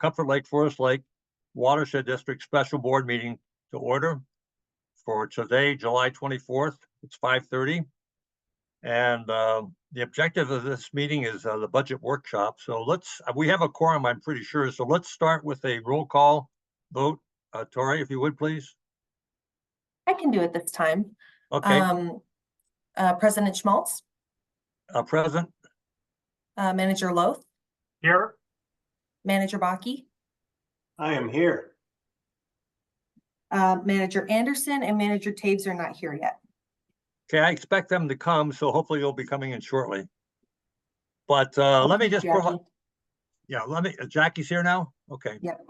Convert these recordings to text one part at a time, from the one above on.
Comfort Lake Forest Lake Watershed District Special Board Meeting to order for today, July 24th. It's 5:30. And the objective of this meeting is the budget workshop. So we have a quorum, I'm pretty sure. So let's start with a roll call vote. Tori, if you would, please. I can do it this time. Okay. President Schmaltz. Present. Manager Loth. Here. Manager Bakke. I am here. Manager Anderson and Manager Taves are not here yet. Okay, I expect them to come, so hopefully they'll be coming in shortly. But let me just provide. Yeah, Jackie's here now. Okay. Yep.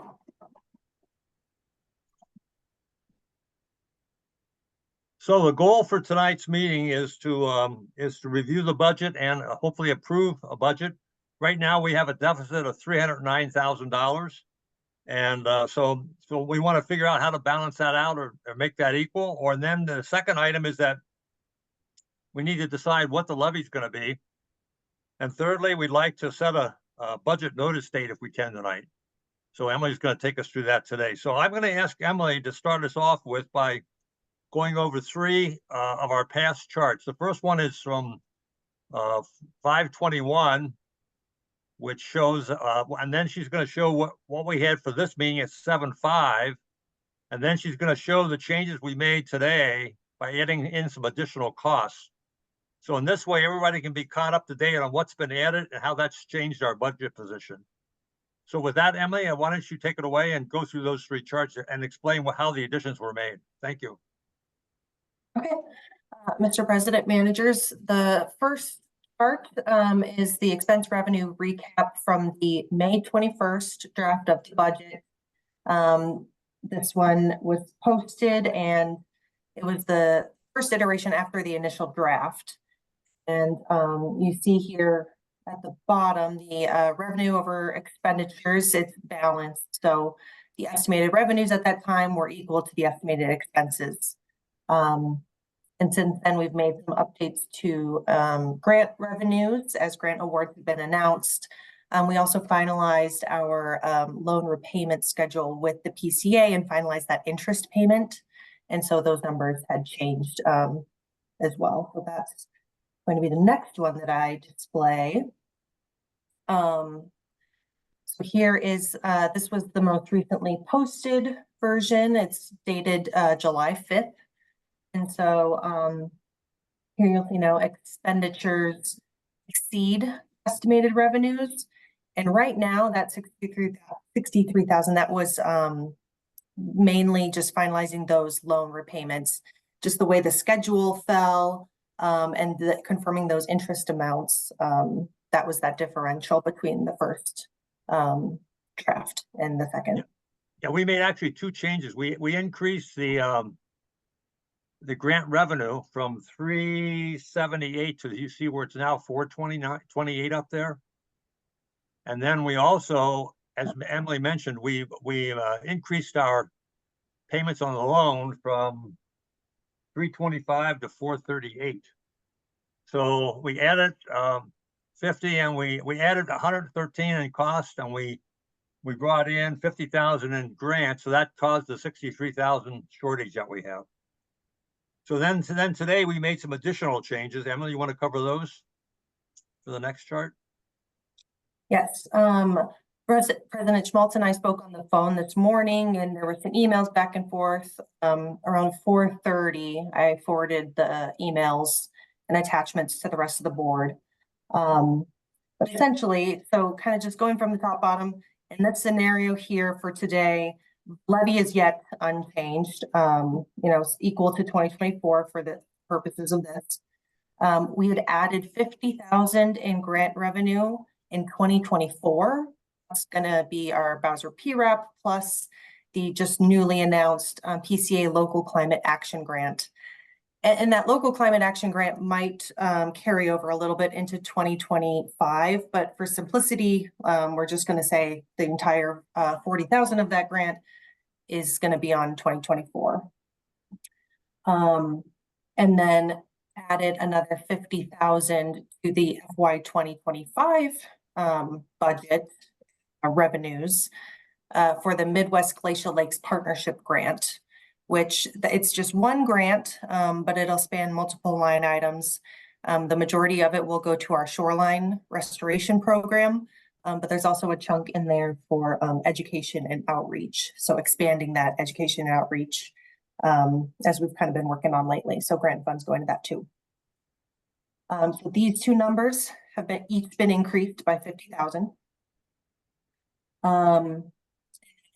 So the goal for tonight's meeting is to review the budget and hopefully approve a budget. Right now we have a deficit of $309,000, and so we want to figure out how to balance that out or make that equal. Or then the second item is that we need to decide what the levy is going to be, and thirdly, we'd like to set a budget notice date if we can tonight. So Emily's going to take us through that today. So I'm going to ask Emily to start us off by going over three of our past charts. The first one is from 5/21, which shows, and then she's going to show what we had for this meeting at 7/5, and then she's going to show the changes we made today by adding in some additional costs. So in this way, everybody can be caught up to date on what's been added and how that's changed our budget position. So with that, Emily, why don't you take it away and go through those three charts and explain how the additions were made. Thank you. Okay, Mr. President, managers, the first part is the expense revenue recap from the May 21st draft of the budget. This one was posted and it was the first iteration after the initial draft. And you see here at the bottom, the revenue over expenditures, it's balanced. So the estimated revenues at that time were equal to the estimated expenses. And since then, we've made some updates to grant revenues as grant awards have been announced. We also finalized our loan repayment schedule with the PCA and finalized that interest payment. And so those numbers had changed as well. So that's going to be the next one that I display. So here is, this was the most recently posted version. It's dated July 5th. And so here you'll see now expenditures exceed estimated revenues. And right now that 63,000, that was mainly just finalizing those loan repayments, just the way the schedule fell and confirming those interest amounts. That was that differential between the first draft and the second. Yeah, we made actually two changes. We increased the grant revenue from 378 to, you see where it's now 429.28 up there. And then we also, as Emily mentioned, we increased our payments on the loan from 325 to 438. So we added 50 and we added 113 in cost, and we brought in 50,000 in grants. So that caused the 63,000 shortage that we have. So then today we made some additional changes. Emily, you want to cover those for the next chart? Yes. President Schmaltz and I spoke on the phone this morning, and there were some emails back and forth. Around 4:30, I forwarded the emails and attachments to the rest of the board. But essentially, so kind of just going from the top bottom, in that scenario here for today, levy is yet unchanged, equal to 2024 for the purposes of this. We had added 50,000 in grant revenue in 2024. That's going to be our Bowser PRAP plus the just newly announced PCA Local Climate Action Grant. And that Local Climate Action Grant might carry over a little bit into 2025, but for simplicity, we're just going to say the entire 40,000 of that grant is going to be on 2024. And then added another 50,000 to the FY 2025 budget revenues. for the Midwest Glacial Lakes Partnership Grant, which it's just one grant, but it'll span multiple line items. The majority of it will go to our shoreline restoration program, but there's also a chunk in there for education and outreach. So expanding that education and outreach as we've kind of been working on lately. So grant funds going to that too. So these two numbers have each been increased by 50,000. On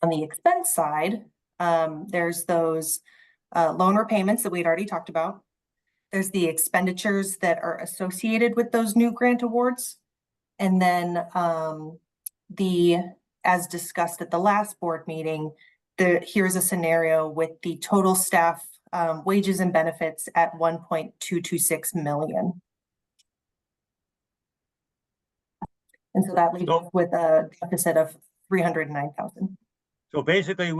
the expense side, there's those loan repayments that we'd already talked about. There's the expenditures that are associated with those new grant awards. And then as discussed at the last board meeting, here's a scenario with the total staff wages and benefits at 1.226 million. And so that leaves us with a deficit of 309,000. So basically,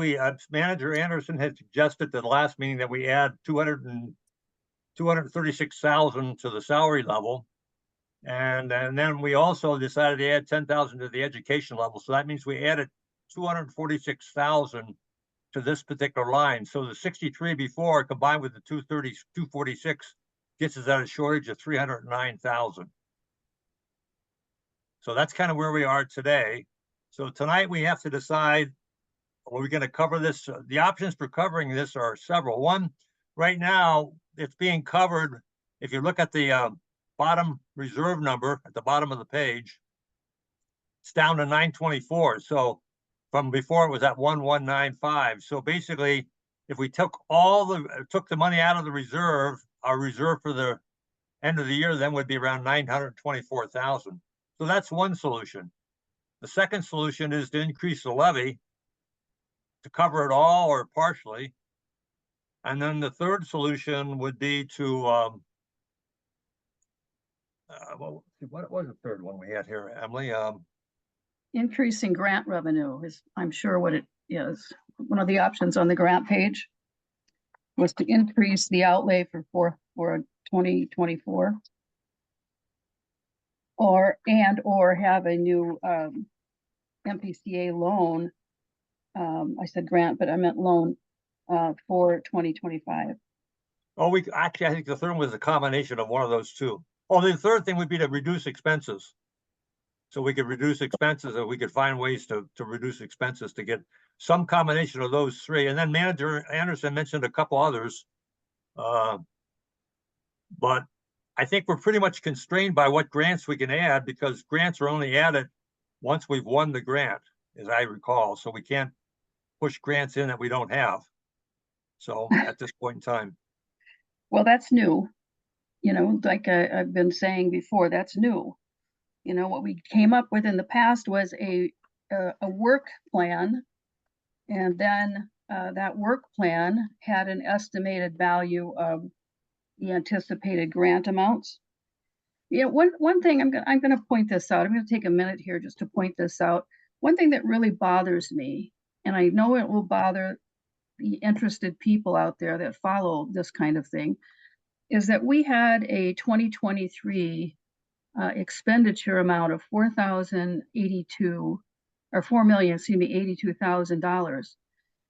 Manager Anderson had suggested at the last meeting that we add 236,000 to the salary level. And then we also decided to add 10,000 to the education level. So that means we added 246,000 to this particular line. So the 63 before combined with the 246 gets us at a shortage of 309,000. So that's kind of where we are today. So tonight we have to decide, are we going to cover this? The options for covering this are several. One, right now it's being covered. If you look at the bottom reserve number at the bottom of the page, it's down to 924. So from before it was at 1195. So basically, if we took the money out of the reserve, our reserve for the end of the year then would be around 924,000. So that's one solution. The second solution is to increase the levy to cover it all or partially. And then the third solution would be to, what was the third one we had here, Emily? Increasing grant revenue is, I'm sure, what it is. One of the options on the grant page was to increase the outlay for 2024. Or have a new MPCA loan. I said grant, but I meant loan for 2025. Oh, I think the third one was a combination of one of those two. Oh, the third thing would be to reduce expenses. So we could reduce expenses, and we could find ways to reduce expenses to get some combination of those three. And then Manager Anderson mentioned a couple others. But I think we're pretty much constrained by what grants we can add, because grants are only added once we've won the grant, as I recall. So we can't push grants in that we don't have. So at this point in time. Well, that's new. You know, like I've been saying before, that's new. You know, what we came up with in the past was a work plan. And then that work plan had an estimated value of the anticipated grant amounts. You know, one thing I'm going to point this out. I'm going to take a minute here just to point this out. One thing that really bothers me, and I know it will bother the interested people out there that follow this kind of thing, is that we had a 2023 expenditure amount of $4,082,000.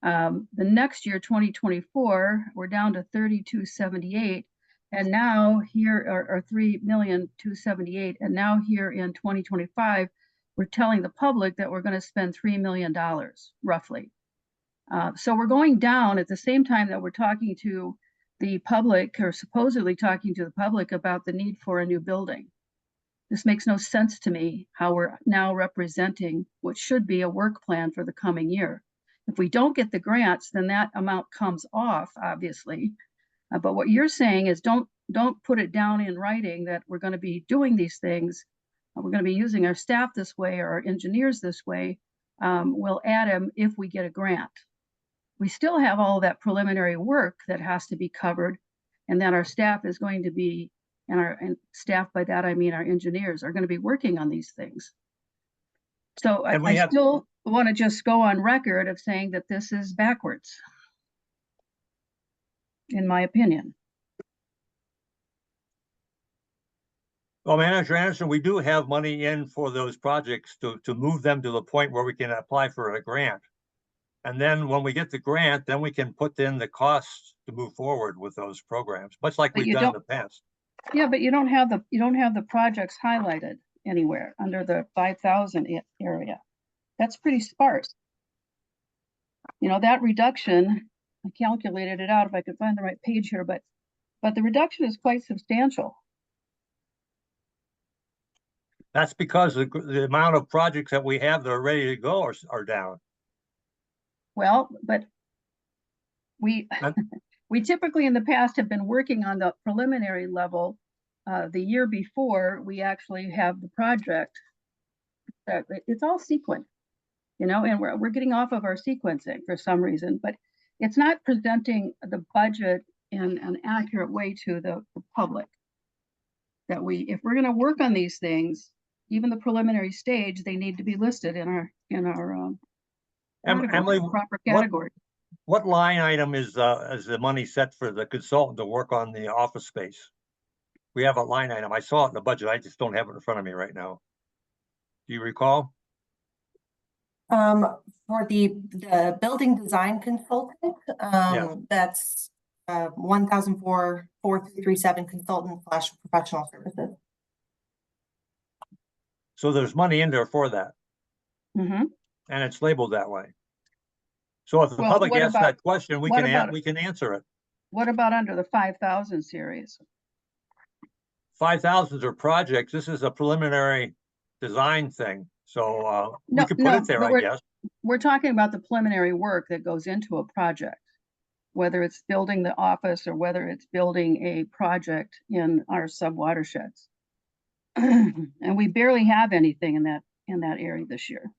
The next year, 2024, we're down to 3,278, and now here are 3,278,000, and now here in 2025, we're telling the public that we're going to spend $3 million roughly. So we're going down at the same time that we're talking to the public, or supposedly talking to the public, about the need for a new building. This makes no sense to me, how we're now representing what should be a work plan for the coming year. If we don't get the grants, then that amount comes off, obviously. But what you're saying is don't put it down in writing that we're going to be doing these things. We're going to be using our staff this way, or our engineers this way. We'll add them if we get a grant. We still have all that preliminary work that has to be covered, and that our staff is going to be, and staff, by that I mean our engineers, are going to be working on these things. So I still want to just go on record of saying that this is backwards, in my opinion. Well, Manager Anderson, we do have money in for those projects to move them to the point where we can apply for a grant. And then when we get the grant, then we can put in the costs to move forward with those programs, much like But we've you done in don't- the past. Yeah, but you don't have the projects highlighted anywhere under the 5,000 area. That's pretty sparse. You know, that reduction, I calculated it out if I could find the right page here, but the reduction is quite substantial. That's because the amount of projects that we have that are ready to go are down. Well, but we, I'm- we typically in the past have been working on the preliminary level. The year before, we actually have the project. It's all sequenced, you know, and we're getting off of our sequencing for some reason, but it's not presenting the budget in an accurate way to the public. That if we're gonna work on these things, even the preliminary stage, they need to be listed in our Emily, proper category. what line item is the money set for the consultant to work on the office space? We have a line item. I saw it in the budget. I just don't have it in front of me right now. Do you recall? For the building design consultant, that's 1,4337 consultant / professional services. So there's money in there for that, Mm-hmm. and it's labeled that way. So if the Well, public what asks about- that question, we what can about- we can answer it. What about under the 5,000 series? 5,000s are projects. This is a preliminary design thing. So we could put it there, but I guess. We're talking about the preliminary work that goes into a project, whether it's building the office or whether it's building a project in our sub watersheds. And we barely have anything in that area this year.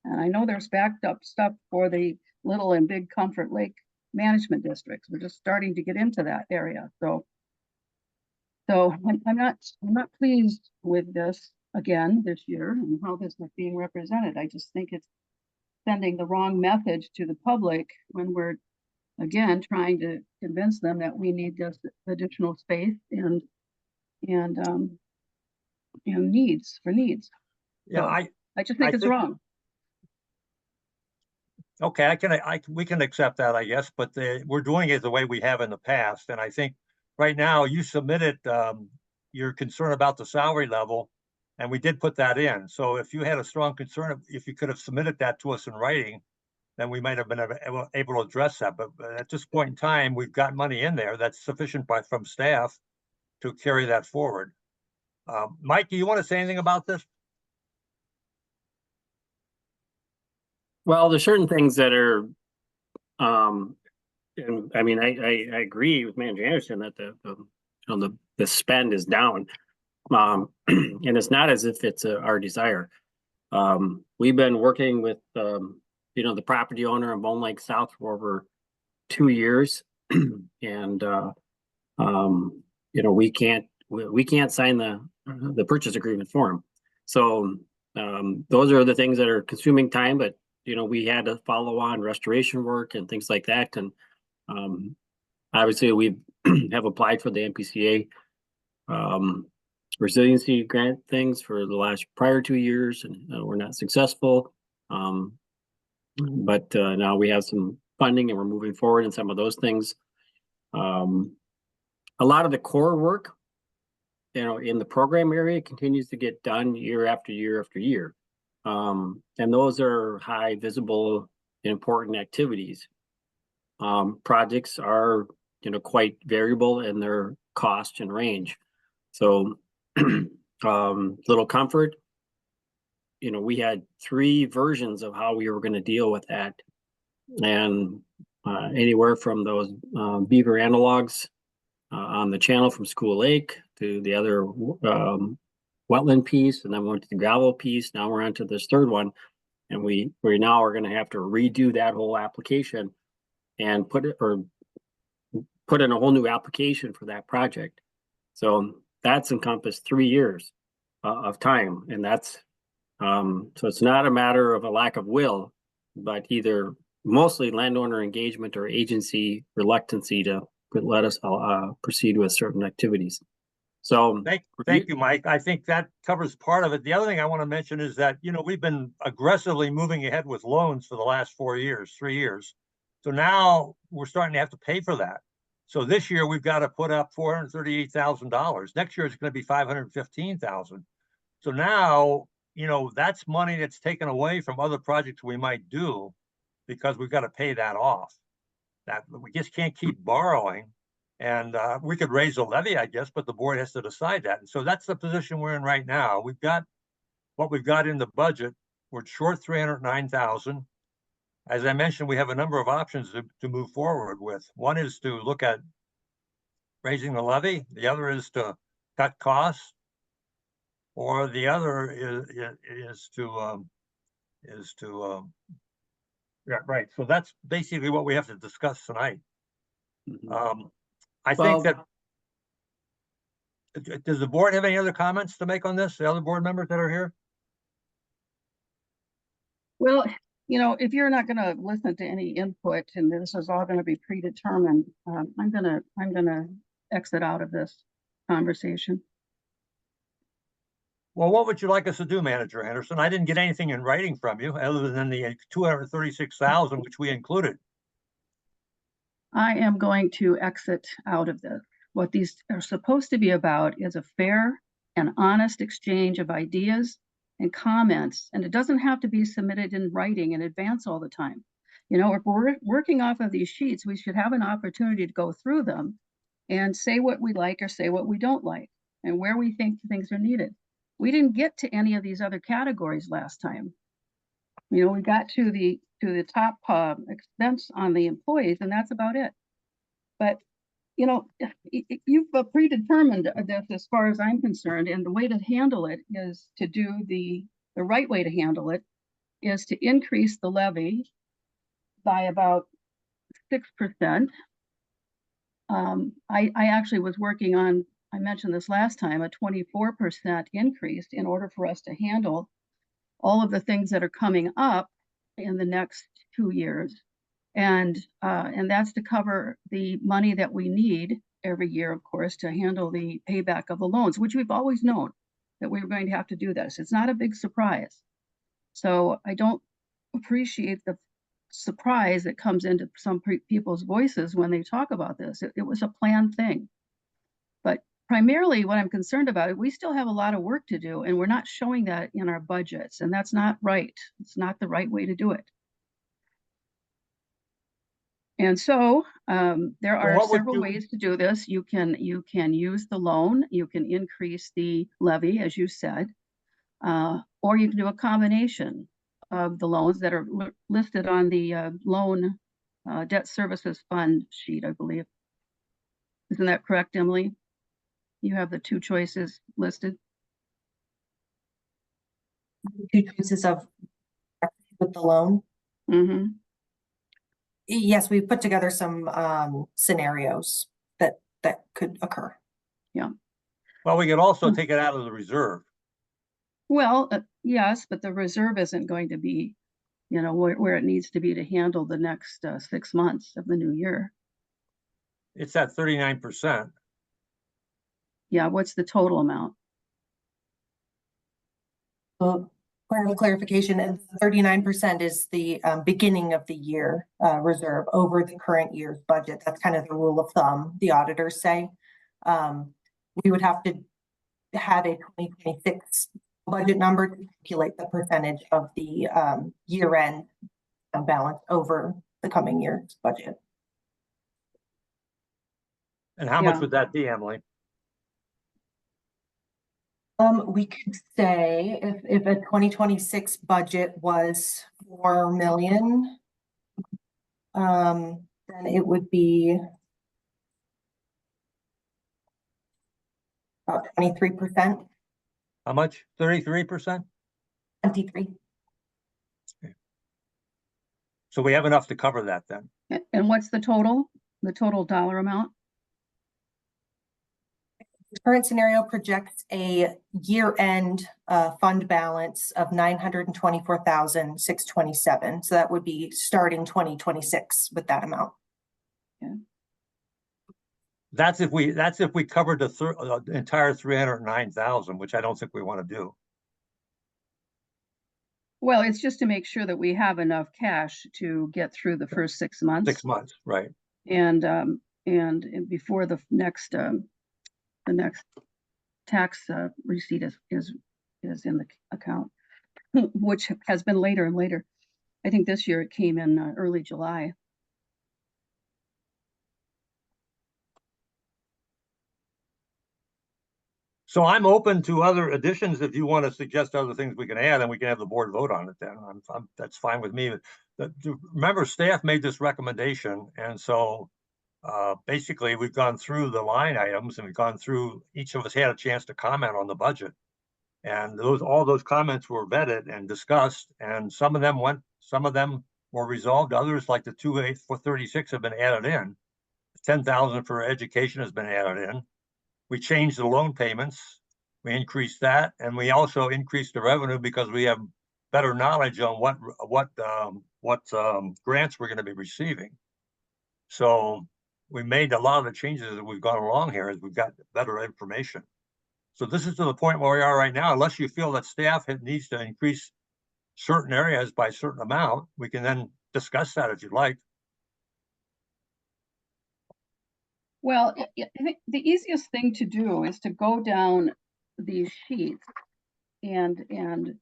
And I know there's backed up stuff for the Little and Big Comfort Lake management districts. We're just starting to get into that area. So I'm not pleased with this again this year and how this is being represented. I just think it's sending the wrong message to the public when we're again trying to convince them that we need this additional space and needs. Yeah, I just think I it's think- wrong. okay, we can accept that, I guess, but we're doing it the way we have in the past. And I think right now you submitted your concern about the salary level, and we did put that in. So if you had a strong concern, if you could have submitted that to us in writing, then we might have been able to address that. But at this point in time, we've got money in there that's sufficient from staff to carry that forward. Mike, do you want to say anything about this? Well, there's certain things that are, and I mean, I agree with Manager Anderson that the spend is down. And it's not as if it's our desire. We've been working with, the property owner in Bone Lake South for over 2 years. And, we can't sign the purchase agreement for him. So, those are the things that are consuming time, but we had to follow on restoration work and things like that. And obviously we have applied for the MPCA resiliency grant things for the prior 2 years, and we're not successful. But now we have some funding and we're moving forward in some of those things. A lot of the core work, in the program area continues to get done year after year after year. And those are high visible, important activities. Projects are, quite variable in their cost and range. So, Little Comfort, we had 3 versions of how we were going to deal with that. And anywhere from those beaver analogs on the channel from School Lake to the other wetland piece, and then we went to the gravel piece. Now we're onto this third one, and we now are going to have to redo that whole application and put in a whole new application for that project. So that's encompassed 3 years of time, and that's so it's not a matter of a lack of will, but either mostly landowner engagement or agency reluctancy to let us proceed with certain activities. So. Thank you, Mike. I think that covers part of it. The other thing I want to mention is that, we've been aggressively moving ahead with loans for the last 3 years. So now we're starting to have to pay for that. So this year we've got to put up $438,000. Next year it's going to be $515,000. So now, that's money that's taken away from other projects we might do because we've got to pay that off. That we just can't keep borrowing. And we could raise the levy, I guess, but the board has to decide that. And so that's the position we're in right now. We've got what we've got in the budget. We're short 309,000. As I mentioned, we have a number of options to move forward with. One is to look at raising the levy. The other is to cut costs. Or the other is to yeah, right. So that's basically what we have to discuss tonight. I think that, does the board have any other comments to make on this? The other board members that are here? Well, if you're not going to listen to any input and this is all going to be predetermined, I'm gonna exit out of this conversation. Well, what would you like us to do, Manager Anderson? I didn't get anything in writing from you other than the 236,000, which we included. I am going to exit out of this. What these are supposed to be about is a fair and honest exchange of ideas and comments, and it doesn't have to be submitted in writing in advance all the time. If we're working off of these sheets, we should have an opportunity to go through them and say what we like or say what we don't like and where we think things are needed. We didn't get to any of these other categories last time. We got to the top expense on the employees, and that's about it. But you've predetermined this as far as I'm concerned, and the way to handle it is to do the right way to handle it is to increase the levy by about 6%. I actually was working on, I mentioned this last time, a 24% increase in order for us to handle all of the things that are coming up in the next 2 years. And that's to cover the money that we need every year, of course, to handle the payback of the loans, which we've always known that we were going to have to do this. It's not a big surprise. So I don't appreciate the surprise that comes into some people's voices when they talk about this. It was a planned thing. But primarily what I'm concerned about, we still have a lot of work to do, and we're not showing that in our budgets, and that's not right. It's not the right way to do it. And so there are several ways to do this. You can use the loan, you can increase the levy, as you said, or you can do a combination of the loans that are listed on the loan debt services fund sheet, I believe. Isn't that correct, Emily? You have the two choices listed. Two choices of with the loan. Mm-hmm. Yes, we put together some scenarios that could occur. Yeah. Well, we could also take it out of the reserve. Well, yes, but the reserve isn't going to be, where it needs to be to handle the next 6 months of the new year. It's at 39%. Yeah, what's the total amount? Well, part of clarification, and 39% is the beginning of the year reserve over the current year's budget. That's kind of the rule of thumb, the auditors say. We would have to have a 2026 budget number to calculate the percentage of the year-end balance over the coming year's budget. And how much would that be, Emily? We could say if a 2026 budget was 4 million, then it would be about 23%. How much? 33%? 23. So we have enough to cover that then. And what's the total dollar amount? The current scenario projects a year-end fund balance of $924,627. So that would be starting 2026 with that amount. Does That's if we covered the entire 309,000, which I don't think we want to do. Well, it's just to make sure that we have enough cash to get through the first 6 months. 6 months, right? And before the next tax receipt is in the account, which has been later and later. I think this year it came in early July. So I'm open to other additions. If you want to suggest other things we can add, and we can have the board vote on it then. That's fine with me. Remember, staff made this recommendation, and so basically we've gone through the line items and we've gone through, each of us had a chance to comment on the budget. And all those comments were vetted and discussed, and some of them were resolved. Others, like the 2,836, have been added in. 10,000 for education has been added in. We changed the loan payments. We increased that, and we also increased the revenue because we have better knowledge on what grants we're going to be receiving. So we made a lot of the changes as we've gone along here as we've got better information. So this is to the point where we are right now. Unless you feel that staff needs to increase certain areas by a certain amount, we can then discuss that if you'd like. Well, I think the easiest thing to do is to go down these sheets and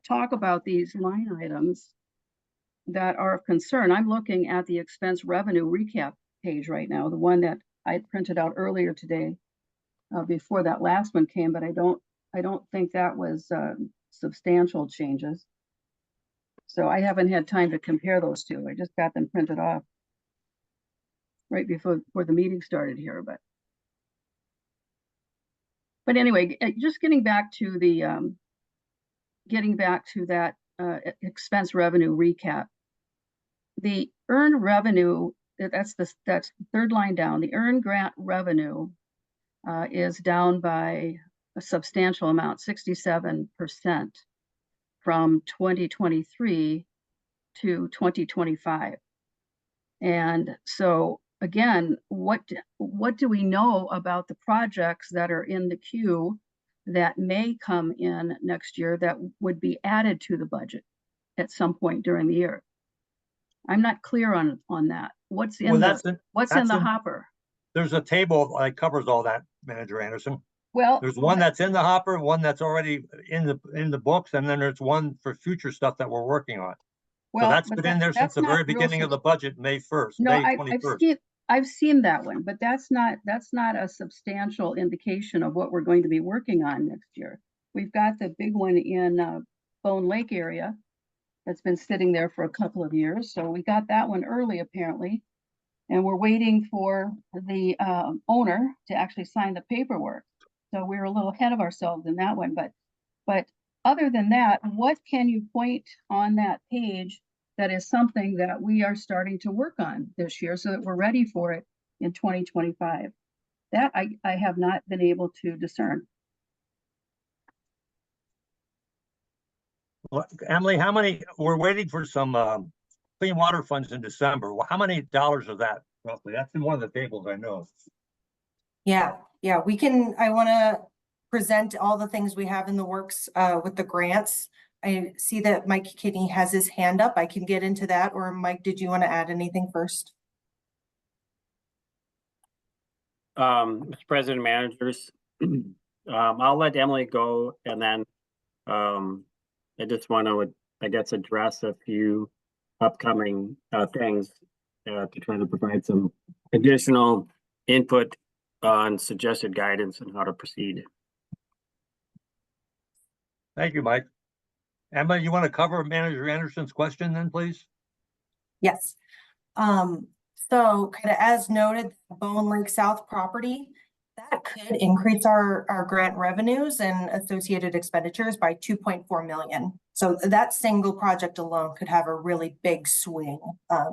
talk about these line items that are of concern. I'm looking at the expense revenue recap page right now, the one that I printed out earlier today, before that last one came, but I don't think that was substantial changes. So I haven't had time to compare those two. I just got them printed off right before the meeting started here, but anyway, just getting back to that expense revenue recap. The earned revenue, that's the third line down. The earned grant revenue is down by a substantial amount, 67% from 2023 to 2025. And so again, what do we know about the projects that are in the queue that may come in next year that would be added to the budget at some point during the year? I'm not clear on that. What's in the hopper? There's a table that covers all that, Manager Anderson. Well, there's one that's in the hopper, one that's already in the books, and then there's one for future stuff that we're working on. Well, so that's been in there since the very beginning of the budget, May 1st. No, May 21st. I've seen that one, but that's not a substantial indication of what we're going to be working on next year. We've got the big one in Bone Lake area that's been sitting there for a couple of years. So we got that one early, apparently. And we're waiting for the owner to actually sign the paperwork. So we're a little ahead of ourselves in that one. But other than that, what can you point on that page that is something that we are starting to work on this year so that we're ready for it in 2025? That I have not been able to discern. Well, Emily, we're waiting for some clean water funds in December. Well, how many dollars of that roughly? That's in one of the tables, I know. Yeah, I want to present all the things we have in the works with the grants. I see that Mike Kinney has his hand up. I can get into that. Or Mike, did you want to add anything first? Mr. President, managers, I'll let Emily go, and then I just want to, I guess, address a few upcoming things to try to provide some additional input on suggested guidance and how to proceed. Thank you, Mike. Emma, you want to cover Manager Anderson's question then, please? Yes. So kind of as noted, Bone Lake South property, that could increase our grant revenues and associated expenditures by 2.4 million. So that single project alone could have a really big swing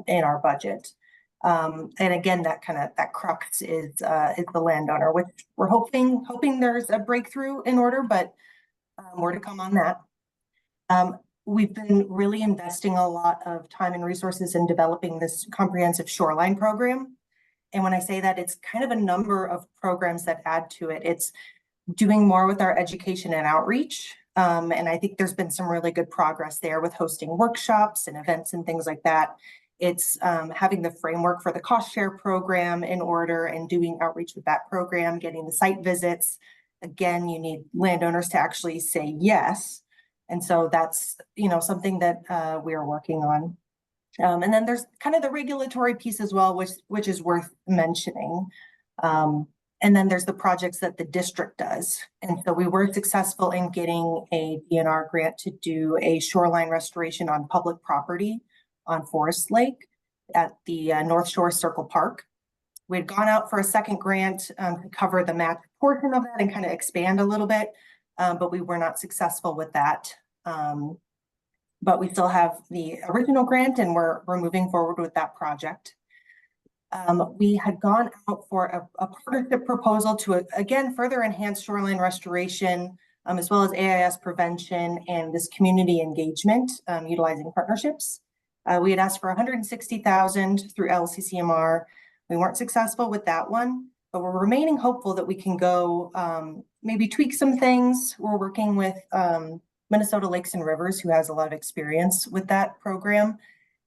in our budget. And again, that crux is the landowner, which we're hoping there's a breakthrough in order, but more to come on that. We've been really investing a lot of time and resources in developing this comprehensive shoreline program. And when I say that, it's kind of a number of programs that add to it. It's doing more with our education and outreach. And I think there's been some really good progress there with hosting workshops and events and things like that. It's having the framework for the cost share program in order and doing outreach with that program, getting the site visits. Again, you need landowners to actually say yes. And so that's, something that we are working on. And then there's kind of the regulatory piece as well, which is worth mentioning. And then there's the projects that the district does. And so we were successful in getting a DNR grant to do a shoreline restoration on public property on Forest Lake at the North Shore Circle Park. We had gone out for a second grant to cover the match portion of that and kind of expand a little bit, but we were not successful with that. But we still have the original grant and we're moving forward with that project. We had gone out for a partnership proposal to, again, further enhance shoreline restoration, as well as AIS prevention and this community engagement, utilizing partnerships. We had asked for $160,000 through LCCMR. We weren't successful with that one, but we're remaining hopeful that we can go maybe tweak some things. We're working with Minnesota Lakes and Rivers, who has a lot of experience with that program,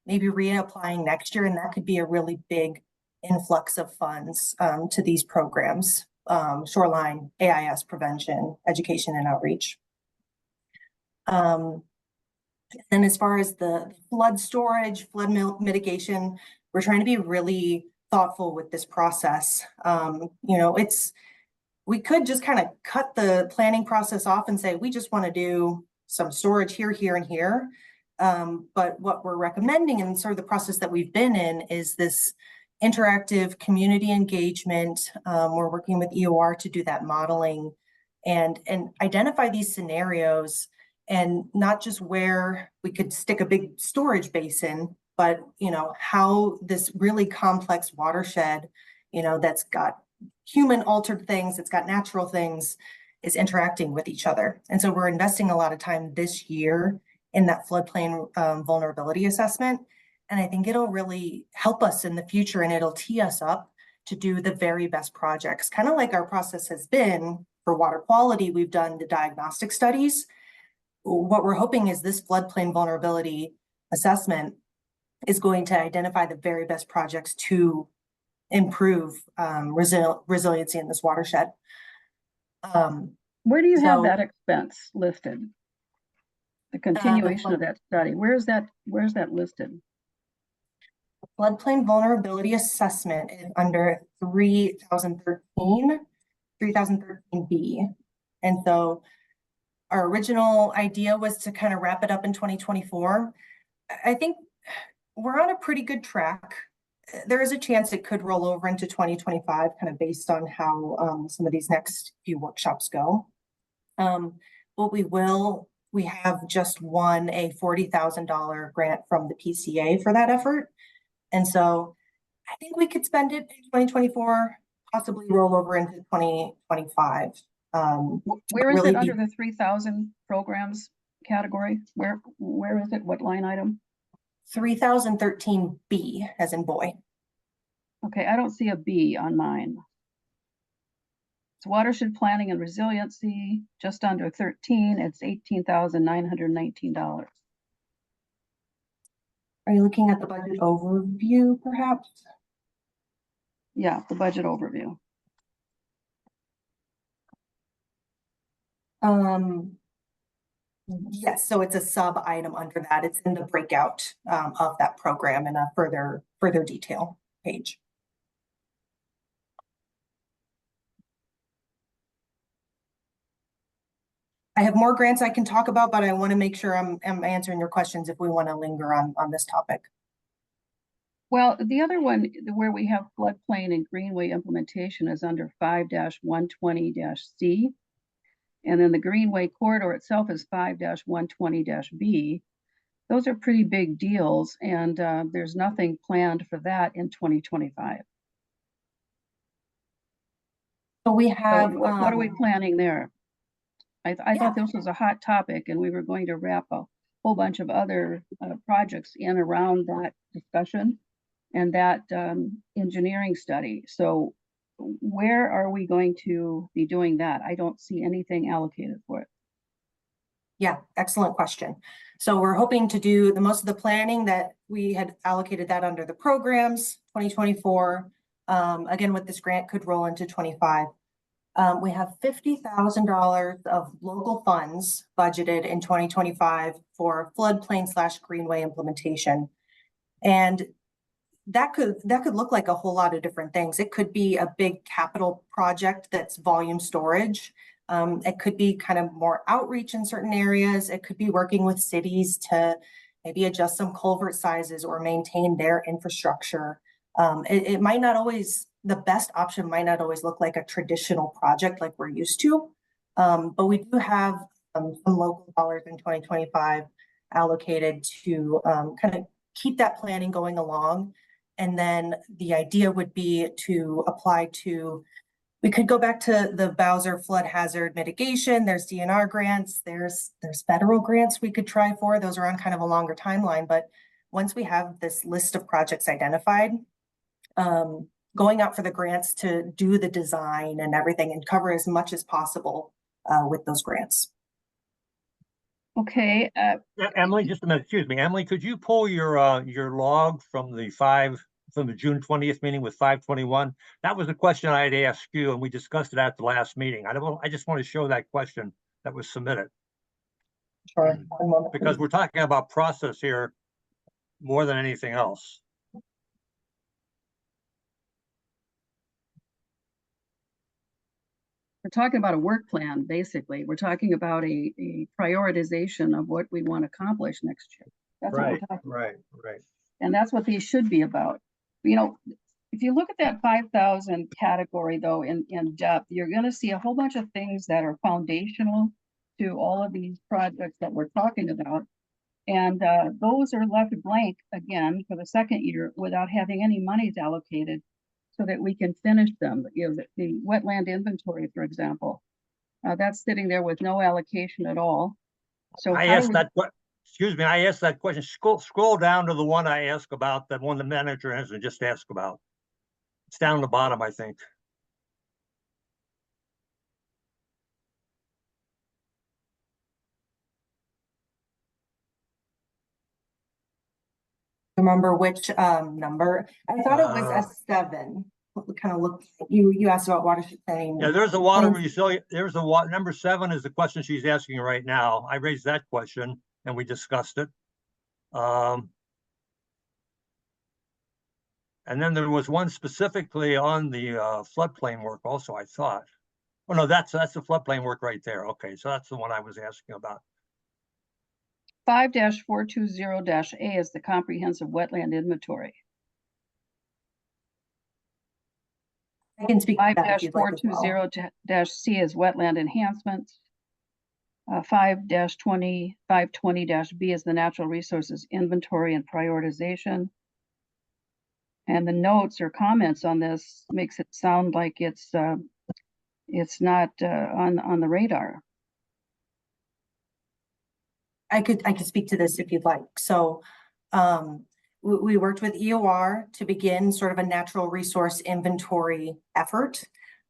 maybe reapplying next year, and that could be a really big influx of funds to these programs, shoreline, AIS prevention, education and outreach. And as far as the flood storage, flood mitigation, we're trying to be really thoughtful with this process. We could just kind of cut the planning process off and say, we just want to do some storage here, here, and here. But what we're recommending and sort of the process that we've been in is this interactive community engagement. We're working with EOR to do that modeling and identify these scenarios, and not just where we could stick a big storage basin, but how this really complex watershed, that's got human altered things, it's got natural things, is interacting with each other. And so we're investing a lot of time this year in that floodplain vulnerability assessment. And I think it'll really help us in the future, and it'll tee us up to do the very best projects. Kind of like our process has been for water quality, we've done the diagnostic studies. What we're hoping is this floodplain vulnerability assessment is going to identify the very best projects to improve resiliency in this watershed. Where do you have So- that expense listed? The continuation of that study, where's that listed? Floodplain vulnerability assessment is under 3013B. And so our original idea was to kind of wrap it up in 2024. I think we're on a pretty good track. There is a chance it could roll over into 2025, kind of based on how some of these next few workshops go. But we have just won a $40,000 grant from the PCA for that effort. And so I think we could spend it in 2024, possibly roll over into 2025. Where is really it under the 3,000 programs category? Where is it? What line item? 3013B as in boy. Okay, I don't see a B on mine. It's watershed planning and resiliency, just under 13. It's $18,919. Are you looking at the budget overview, perhaps? Yeah, the budget overview. Yes, so it's a sub item under that. It's in the breakout of that program in a further detail page. I have more grants I can talk about, but I want to make sure I'm answering your questions if we want to linger on this topic. Well, the other one where we have floodplain and greenway implementation is under 5-120-C. And then the greenway corridor itself is 5-120-B. Those are pretty big deals, and there's nothing planned for that in 2025. So we So have what are we planning there? I thought this was a hot topic, and we were going to wrap a whole bunch of other projects in around that discussion. and that engineering study. So where are we going to be doing that? I don't see anything allocated for it. Yeah, excellent question. So we're hoping to do the most of the planning that we had allocated that under the programs, 2024. Again, with this grant could roll into 25. We have $50,000 of local funds budgeted in 2025 for floodplain/greenway implementation. And that could look like a whole lot of different things. It could be a big capital project that's volume storage. It could be kind of more outreach in certain areas. It could be working with cities to maybe adjust some culvert sizes or maintain their infrastructure. It might not always, the best option might not always look like a traditional project like we're used to. But we do have some local dollars in 2025 allocated to kind of keep that planning going along. And then the idea would be to apply to, we could go back to the Bowser flood hazard mitigation. There's DNR grants, there's federal grants we could try for. Those are on kind of a longer timeline. But once we have this list of projects identified, going out for the grants to do the design and everything and cover as much as possible with those grants. Okay, Emily, just a minute, excuse me. Emily, could you pull your log from the June 20th meeting with 521? That was the question I had asked you, and we discussed it at the last meeting. I just want to show that question that was submitted. Sure. One moment, Because we're talking about process here more than anything else. we're talking about a work plan, basically. We're talking about a prioritization of what we want to accomplish next year. That's what we're talking. Right. And that's what these should be about. You know, if you look at that 5,000 category though, in depth, you're going to see a whole bunch of things that are foundational to all of these projects that we're talking about. And those are left blank again for the second year without having any monies allocated so that we can finish them. You know, the wetland inventory, for example, that's sitting there with no allocation at all. So I asked that, excuse me, I asked that question. Scroll down to the one I asked about, that one the manager has just asked about. It's down the bottom, I think. remember which number. I thought it was a 7. Kind of look. You asked about watershed planning. Yeah, there's a water resilient. There's a number 7 is the question she's asking right now. I raised that question and we discussed it. And then there was one specifically on the floodplain work also, I thought. Oh no, that's the floodplain work right there. Okay, so that's the one I was asking about. 5-420-A is the comprehensive wetland inventory. I can speak to that if you'd like as well. 5-420-C is wetland enhancements. 5-20-B is the natural resources inventory and prioritization. And the notes or comments on this makes it sound like it's not on the radar. I could speak to this if you'd like. So we worked with EOR to begin sort of a natural resource inventory effort.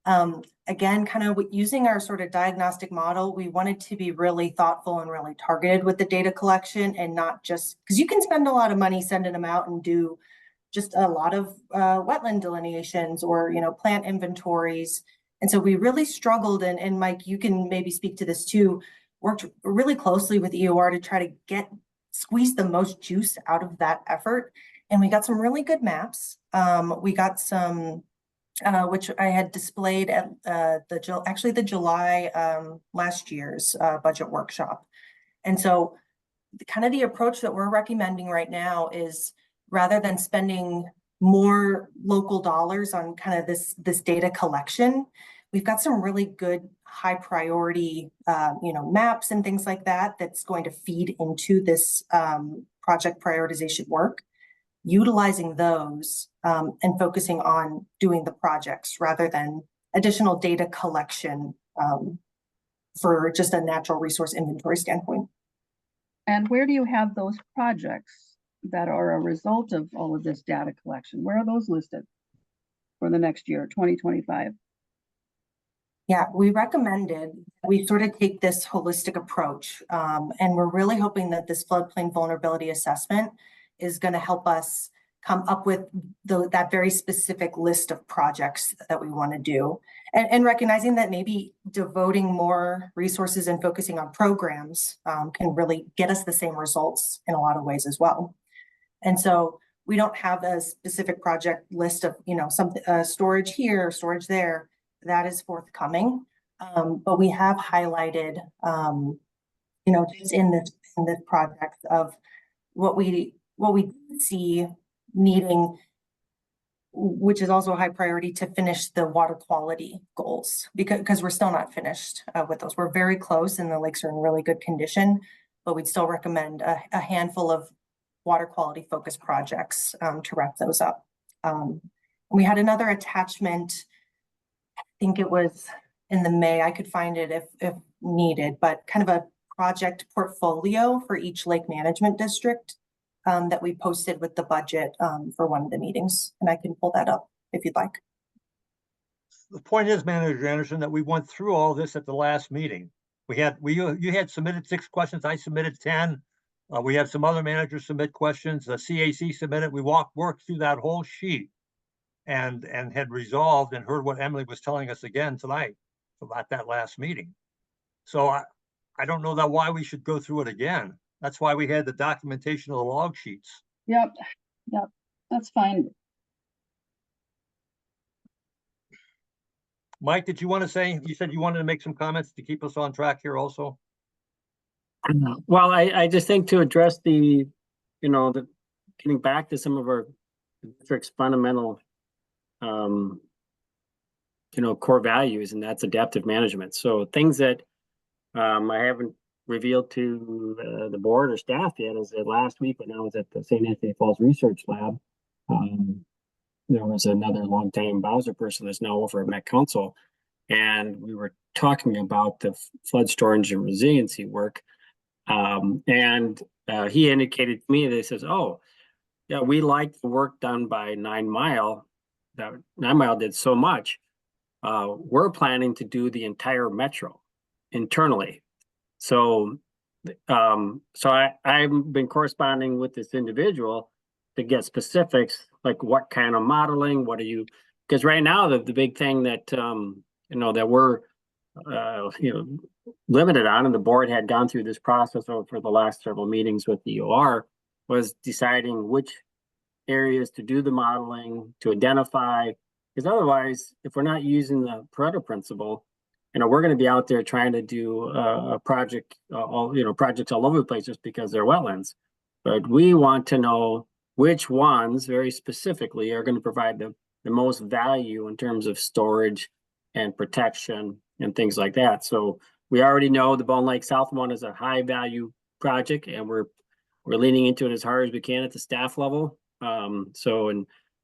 Again, kind of using our sort of diagnostic model, we wanted to be really thoughtful and really targeted with the data collection, and not just, because you can spend a lot of money sending them out and do just a lot of wetland delineations or, you know, plant inventories. And so we really struggled, and Mike, you can maybe speak to this too, worked really closely with EOR to try to squeeze the most juice out of that effort. And we got some really good maps. We got some, which I had displayed at the July last year's budget workshop. And so kind of the approach that we're recommending right now is, rather than spending more local dollars on kind of this data collection, we've got some really good high priority, maps and things like that, that's going to feed into this project prioritization work, utilizing those and focusing on doing the projects rather than additional data collection for just a natural resource inventory standpoint. And where do you have those projects? that are a result of all of this data collection? Where are those listed for the next year, 2025? Yeah, we recommended we sort of take this holistic approach, and we're really hoping that this floodplain vulnerability assessment is going to help us come up with that very specific list of projects that we want to do, and recognizing that maybe devoting more resources and focusing on programs can really get us the same results in a lot of ways as well. And so we don't have a specific project list of, some storage here, storage there. That is forthcoming, but we have highlighted, just in this project of what we see needing, which is also a high priority, to finish the water quality goals, because we're still not finished with those. We're very close, and the lakes are in really good condition, but we'd still recommend a handful of water quality focused projects to wrap those up. We had another attachment. I think it was in the May, I could find it if needed, but kind of a project portfolio for each lake management district that we posted with the budget for one of the meetings. And I can pull that up if you'd like. The point is, Manager Anderson, that we went through all this at the last meeting. You had submitted 6 questions, I submitted 10. We had some other managers submit questions, the CAC submitted, we worked through that whole sheet and had resolved and heard what Emily was telling us again tonight about that last meeting. So I don't know why we should go through it again. That's why we had the documentation of the log sheets. Yep, that's fine. Mike, did you want to say, you said you wanted to make some comments to keep us on track here also? Well, I just think to address the getting back to some of our district's fundamental, core values, and that's adaptive management. So things that I haven't revealed to the board or staff yet is that last week when I was at the St. Anthony Falls Research Lab, there was another longtime Bowser person that's now over at Met Council, and we were talking about the flood storage and resiliency work. And he indicated to me that he says, "Oh, yeah, we like the work done by 9 Mile. That 9 Mile did so much. We're planning to do the entire metro internally." So, I've been corresponding with this individual to get specifics, like what kind of modeling, because right now the big thing that that we're limited on, and the board had gone through this process over the last several meetings with the OR, was deciding which areas to do the modeling, to identify, because otherwise, if we're not using the Pareto principle, we're going to be out there trying to do a project, projects all over the place just because they're wetlands. But we want to know which ones very specifically are going to provide the most value in terms of storage and protection and things like that. So we already know the Bone Lake South one is a high value project, and we're leaning into it as hard as we can at the staff level. And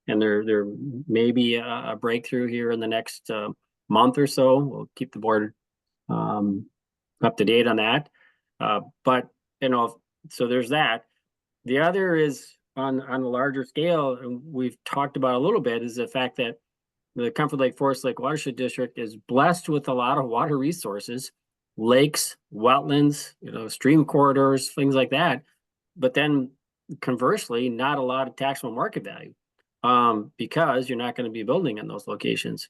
there may be a breakthrough here in the next month or so. We'll keep the board up to date on that. But so there's that. The other is on a larger scale, and we've talked about a little bit, is the fact that the Comfort Lake Forest Lake Watershed District is blessed with a lot of water resources, lakes, wetlands, stream corridors, things like that. But then conversely, not a lot of taxable market value because you're not going to be building in those locations.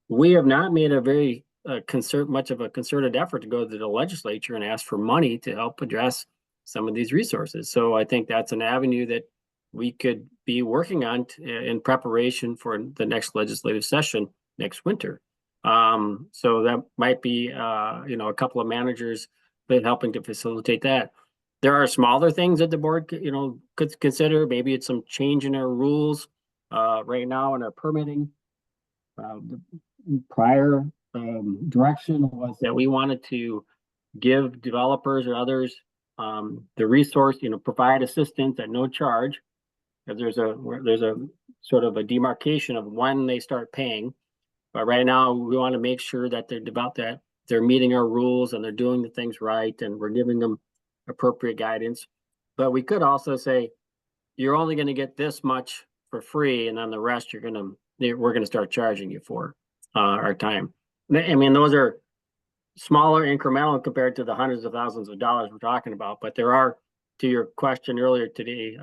We have not made a very much of a concerted effort to go to the legislature and ask for money to help address some of these resources. So I think that's an avenue that we could be working on in preparation for the next legislative session next winter. So that might be, a couple of managers been helping to facilitate that. There are smaller things that the board, could consider. Maybe it's some change in our rules right now in our permitting. The prior direction was that we wanted to give developers or others the resource, provide assistance at no charge. There's a sort of a demarcation of when they start paying. But right now we want to make sure that they're meeting our rules and they're doing the things right, and we're giving them appropriate guidance. But we could also say, you're only gonna get this much for free, and then the rest we're gonna start charging you for, our time. I mean, those are smaller incremental compared to the hundreds of thousands of dollars we're talking about, but there are, to your question earlier today,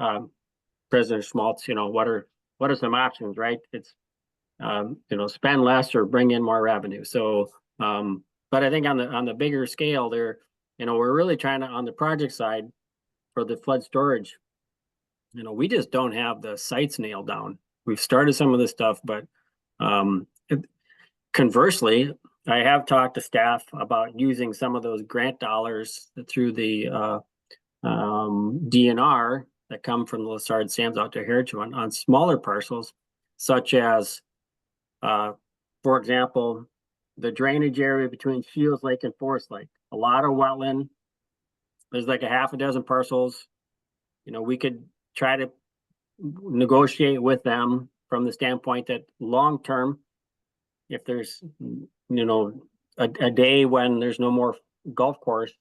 President Schmaltz, what are some options, right? It's, spend less or bring in more revenue. So, but I think on the bigger scale there, we're really trying to, on the project side for the flood storage, we just don't have the sites nailed down. We've started some of this stuff, but conversely, I have talked to staff about using some of those grant dollars through the DNR that come from the Lessard Sands out to Heritage on smaller parcels, such as, for example, the drainage area between Shields Lake and Forest Lake. A lot of wetland. There's like a half a dozen parcels. We could try to negotiate with them from the standpoint that long term, if there's a day when there's no more golf course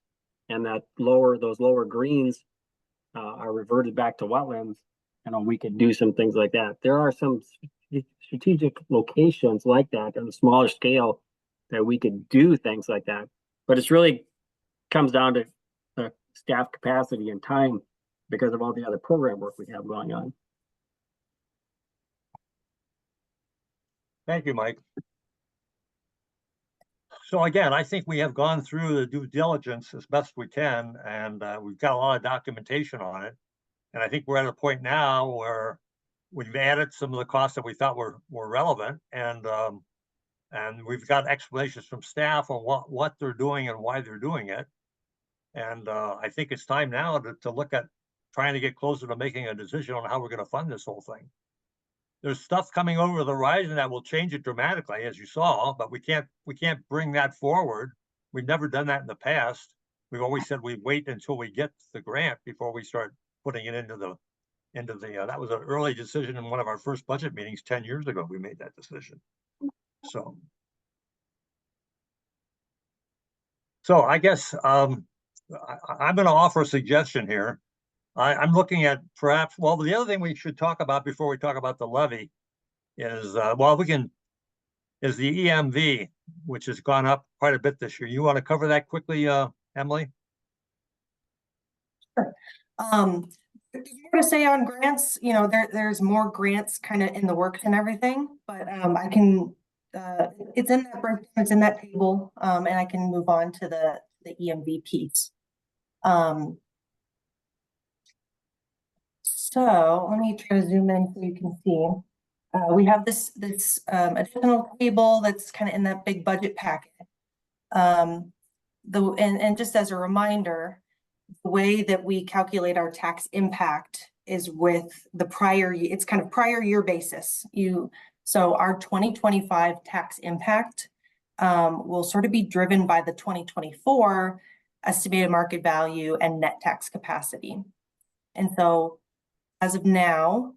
and that those lower greens are reverted back to wetlands, we could do some things like that. There are some strategic locations like that on a smaller scale that we could do things like that, but it's really comes down to staff capacity and time because of all the other program work we have going on. Thank you, Mike. So again, I think we have gone through the due diligence as best we can, and we've got a lot of documentation on it. And I think we're at a point now where we've added some of the costs that we thought were relevant, and we've got explanations from staff on what they're doing and why they're doing it. And I think it's time now to look at trying to get closer to making a decision on how we're going to fund this whole thing. There's stuff coming over the horizon that will change it dramatically, as you saw, but we can't bring that forward. We've never done that in the past. We've always said we wait until we get the grant before we start putting it into the that was an early decision in one of our first budget meetings 10 years ago. We made that decision. So I guess I'm going to offer a suggestion here. I'm looking at perhaps, well, the other thing we should talk about before we talk about the levy is, is the EMV, which has gone up quite a bit this year. You want to cover that quickly, Emily? Sure. More to say on grants, there's more grants kind of in the works and everything, but I can, it's in that breakdown, it's in that table, and I can move on to the EMV piece. So let me try to zoom in so you can see. We have this additional table that's kind of in that big budget packet. And just as a reminder, the way that we calculate our tax impact is with the prior year. It's kind of prior year basis. So our 2025 tax impact will sort of be driven by the 2024 estimated market value and net tax capacity. And so as of now,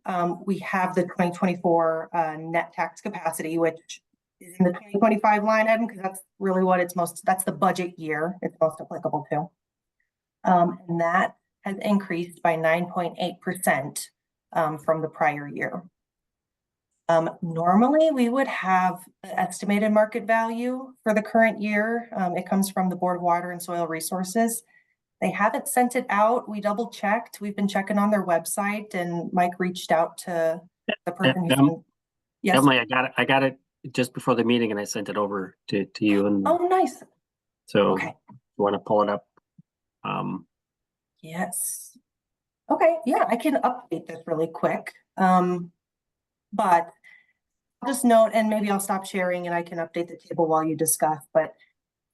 we have the 2024 net tax capacity, which is in the 2025 line item, because that's really what that's the budget year it's most applicable to. And that has increased by 9.8% from the prior year. Normally, we would have the estimated market value for the current year. It comes from the Board of Water and Soil Resources. They haven't sent it out. We double checked. We've been checking on their website, and Mike reached out to the person who's yes. Emily, I got it just before the meeting, and I sent it over to you. And oh, nice. So okay. If you want to pull it up. Yes. Okay. Yeah, I can update this really quick. But I'll just note, and maybe I'll stop sharing and I can update the table while you discuss. But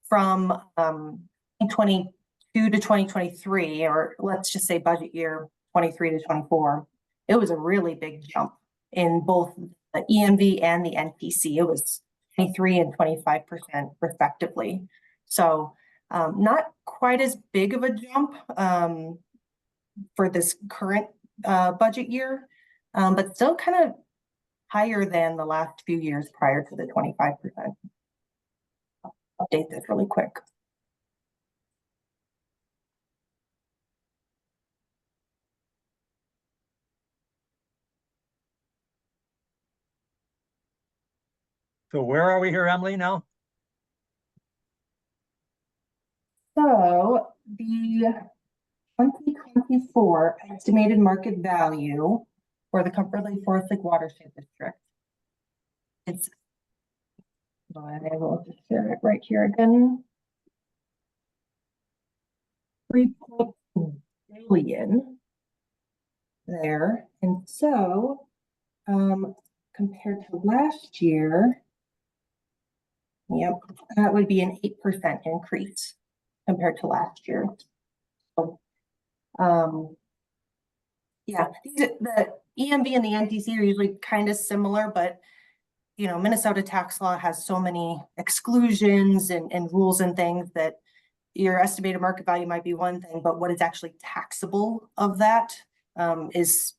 from 2022 to 2023, or let's just say budget year 23 to 24, it was a really big jump in both the EMV and the NPC. It was 23 and 25% respectively. So not quite as big of a jump for this current budget year, but still kind of higher than the last few years prior to the 25%. I'll update this really quick. So where are we here, Emily, now? So the 2024 estimated market value for the Comfort Lake Forest Lake Watershed District. It's, I will just share it right here again. 3.2 billion there. And so, compared to last year, yep, that would be an 8% increase compared to last year. So, yeah, the EMV and the NTC are usually kind of similar, but you know, Minnesota tax law has so many exclusions and rules and things that your estimated market value might be one thing, but what is actually taxable of that is,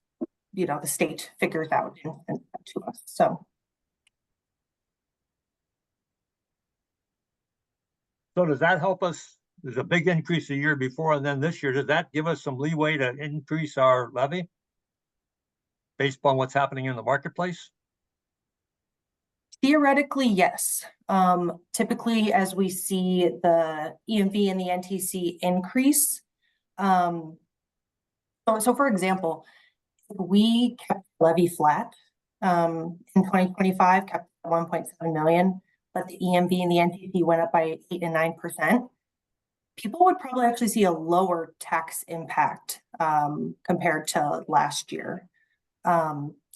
you know, the state figures out and to us. So. So does that help us? There's a big increase the year before, and then this year, does that give us some leeway to increase our levy? Based on what's happening in the marketplace? Theoretically, yes. Typically, as we see the EMV and the NTC increase, so for example, if we kept levy flat in 2025, kept 1.7 million, but the EMV and the NTC went up by 8 and 9%, people would probably actually see a lower tax impact compared to last year.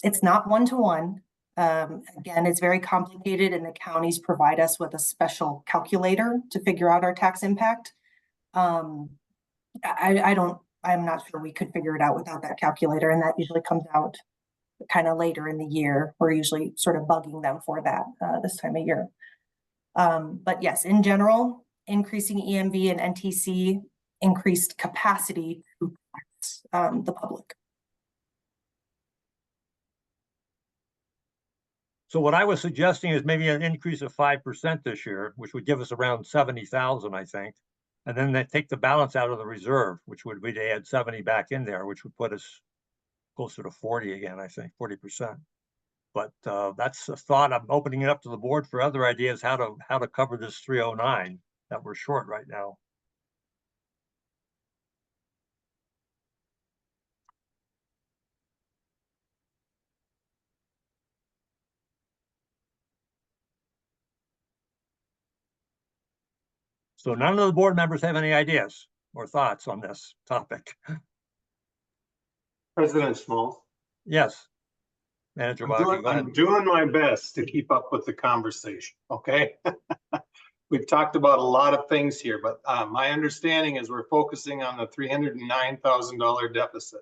It's not one-to-one. Again, it's very complicated, and the counties provide us with a special calculator to figure out our tax impact. I'm not sure we could figure it out without that calculator, and that usually comes out kind of later in the year. We're usually sort of bugging them for that this time of year. But yes, in general, increasing EMV and NTC increased capacity to tax the public. So what I was suggesting is maybe an increase of 5% this year, which would give us around 70,000, I think. And then they take the balance out of the reserve, which would be to add 70 back in there, which would put us closer to 40 again, I think, 40%. But that's a thought. I'm opening it up to the board for other ideas, how to cover this 309 that we're short right now. So none of the board members have any ideas or thoughts on this topic. President Small. Yes. Manager Markey, go ahead. I'm doing my best to keep up with the conversation, okay? We've talked about a lot of things here, but my understanding is we're focusing on the $309,000 deficit.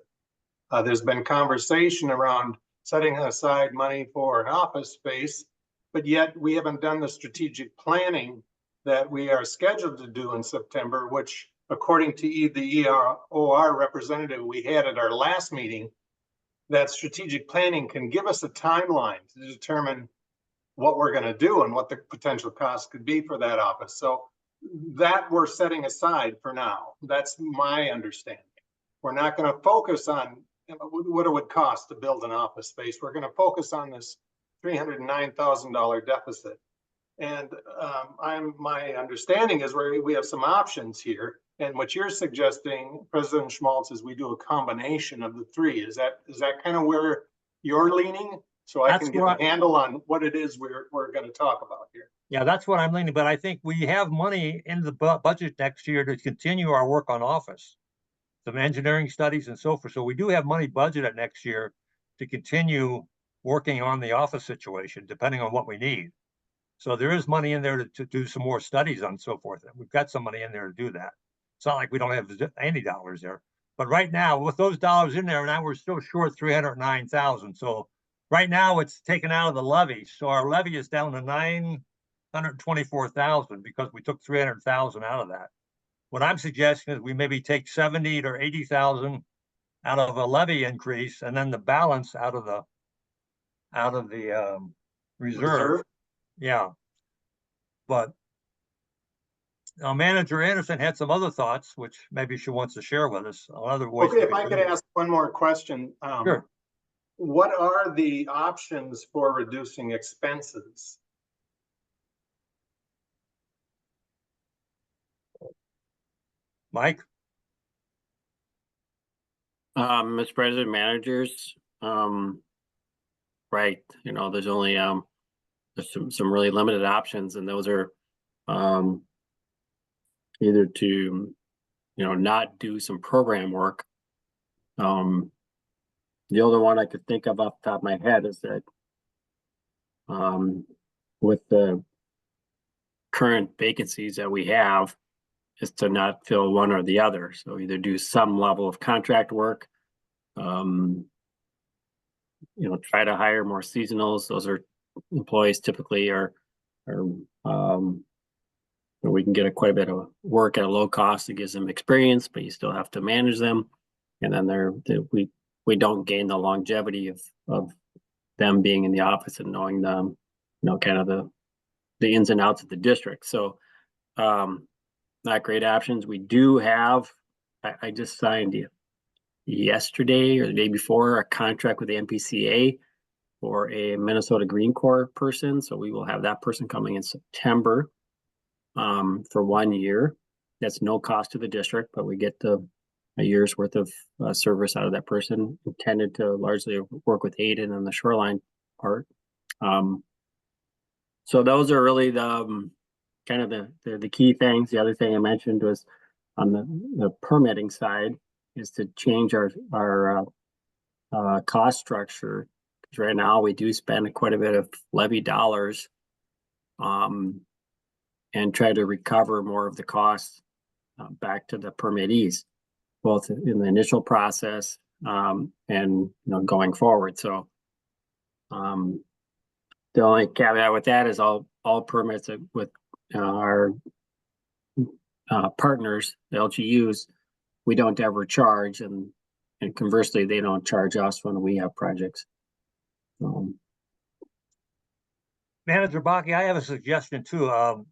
There's been conversation around setting aside money for an office space, but yet we haven't done the strategic planning that we are scheduled to do in September, which according to the EROR representative we had at our last meeting, that strategic planning can give us a timeline to determine what we're going to do and what the potential cost could be for that office. So that we're setting aside for now. That's my understanding. We're not going to focus on what it would cost to build an office space. We're going to focus on this $309,000 deficit. And my understanding is we have some options here. And what you're suggesting, President Schmaltz, is we do a combination of the three. Is that kind of where you're leaning? So I can get a handle on what it is we're going to talk about here. Yeah, that's what I'm leaning, but I think we have money in the budget next year to continue our work on office, some engineering studies and so forth. So we do have money budgeted next year to continue working on the office situation, depending on what we need. So there is money in there to do some more studies on so forth. We've got some money in there to do that. It's not like we don't have any dollars there. But right now, with those dollars in there, now we're still short 309,000. So right now it's taken out of the levy. So our levy is down to 924,000 because we took 300,000 out of that. What I'm suggesting is we maybe take 70 or 80,000 out of a levy increase, and then the balance out of the reserve. Yeah, but Manager Anderson had some other thoughts, which maybe she wants to share with us. Other ways. Okay, if I could ask one more question. Sure. What are the options for reducing expenses? Mike? Mr. President, managers, right, there's only, there's some really limited options, and those are, either to, not do some program work. The only one I could think of off the top of my head is that, with the current vacancies that we have, is to not fill one or the other. So either do some level of contract work, try to hire more seasonals. Those are employees typically we can get quite a bit of work at a low cost. It gives them experience, but you still have to manage them. And then we don't gain the longevity of them being in the office and knowing them, kind of the ins and outs of the district. So not great options. We do have, I just signed yesterday or the day before a contract with the MPCA for a Minnesota Green Corps person. So we will have that person coming in September for 1 year. That's no cost to the district, but we get a year's worth of service out of that person, intended to largely work with Aiden on the shoreline part. So those are really the kind of the key things. The other thing I mentioned was on the permitting side is to change our cost structure. Because right now we do spend quite a bit of levy dollars, and try to recover more of the costs back to the permittees, both in the initial process and going forward. So the only caveat with that is all permits with our partners, the LGUs, we don't ever charge, and conversely, they don't charge us when we have projects. Manager Baki, I have a suggestion too.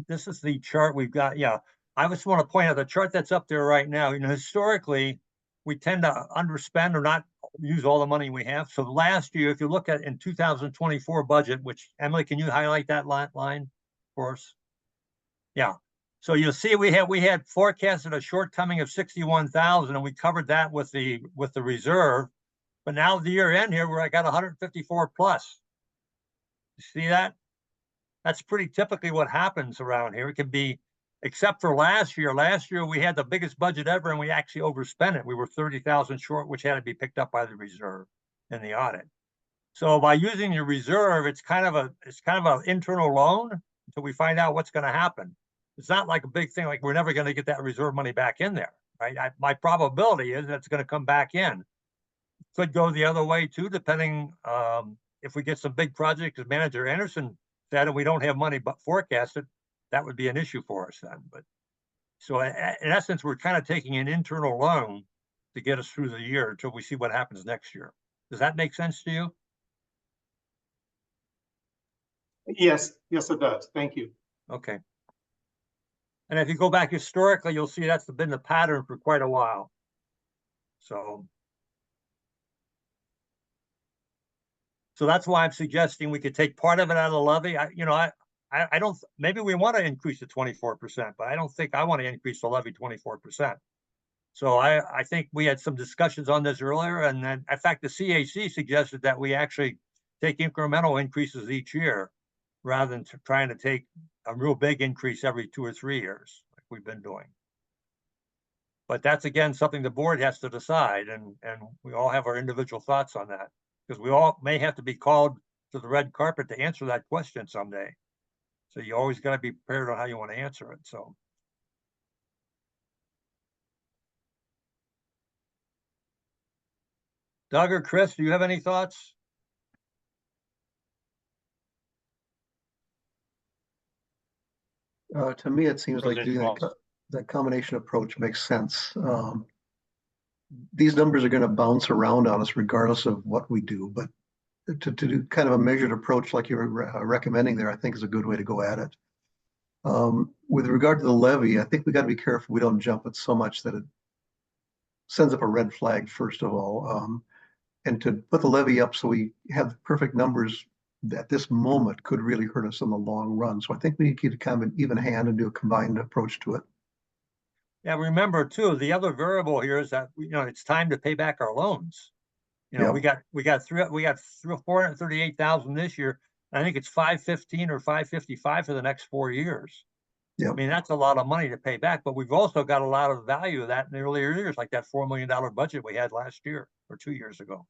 This is the chart we've got. Yeah, I just want to point out the chart that's up there right now. Historically, we tend to underspend or not use all the money we have. So last year, if you look at in 2024 budget, which Emily, can you highlight that line for us? Yeah. So you'll see we had forecasted a shortcoming of 61,000, and we covered that with the reserve. But now the year end here, where I got 154 plus. You see that? That's pretty typically what happens around here. It can be, except for last year. Last year we had the biggest budget ever, and we actually overspent it. We were 30,000 short, which had to be picked up by the reserve in the audit. So by using your reserve, it's kind of an internal loan until we find out what's going to happen. It's not like a big thing, like we're never going to get that reserve money back in there, right? My probability is that it's going to come back in. Could go the other way too, depending if we get some big projects, as Manager Anderson said, and we don't have money but forecasted, that would be an issue for us then. But so in essence, we're kind of taking an internal loan to get us through the year until we see what happens next year. Does that make sense to you? Yes, it does. Thank you. Okay. And if you go back historically, you'll see that's been the pattern for quite a while. So that's why I'm suggesting we could take part of it out of the levy. I don't, maybe we want to increase to 24%, but I don't think I want to increase the levy 24%. So I think we had some discussions on this earlier, and then in fact, the CAC suggested that we actually take incremental increases each year rather than trying to take a real big increase every 2 or 3 years like we've been doing. But that's again something the board has to decide, and we all have our individual thoughts on that, because we all may have to be called to the red carpet to answer that question someday. So you always got to be prepared on how you want to answer it. So. Doug or Chris, do you have any thoughts? To me, it seems like President doing Walz. that combination approach makes sense. These numbers are going to bounce around on us regardless of what we do, but to do kind of a measured approach like you were recommending there, I think is a good way to go at it. With regard to the levy, I think we got to be careful we don't jump it so much that it sends up a red flag, first of all. And to put the levy up so we have perfect numbers at this moment could really hurt us in the long run. So I think we need to keep kind of an even hand and do a combined approach to it. Yeah, remember too, the other variable here is that, it's time to pay back our loans. Yeah. We got 438,000 this year. I think it's 515 or 555 for the next 4 years. I Yep. mean, that's a lot of money to pay back, but we've also got a lot of value of that in the earlier years, like that $4 million budget we had last year or 2 years ago.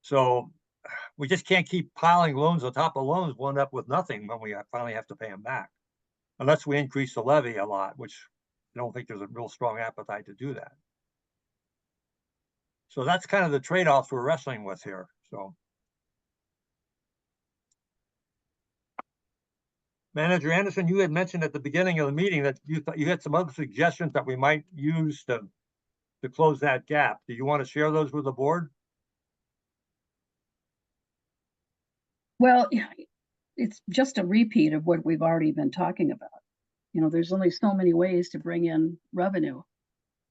So we just can't keep piling loans on top of loans, we'll end up with nothing when we finally have to pay them back. Unless we increase the levy a lot, which I don't think there's a real strong appetite to do that. So that's kind of the trade-offs we're wrestling with here, so. Manager Anderson, you had mentioned at the beginning of the meeting that you thought you had some other suggestions that we might use to close that gap. Do you want to share those with the board? Well, yeah, it's just a repeat of what we've already been talking about. There's only so many ways to bring in revenue.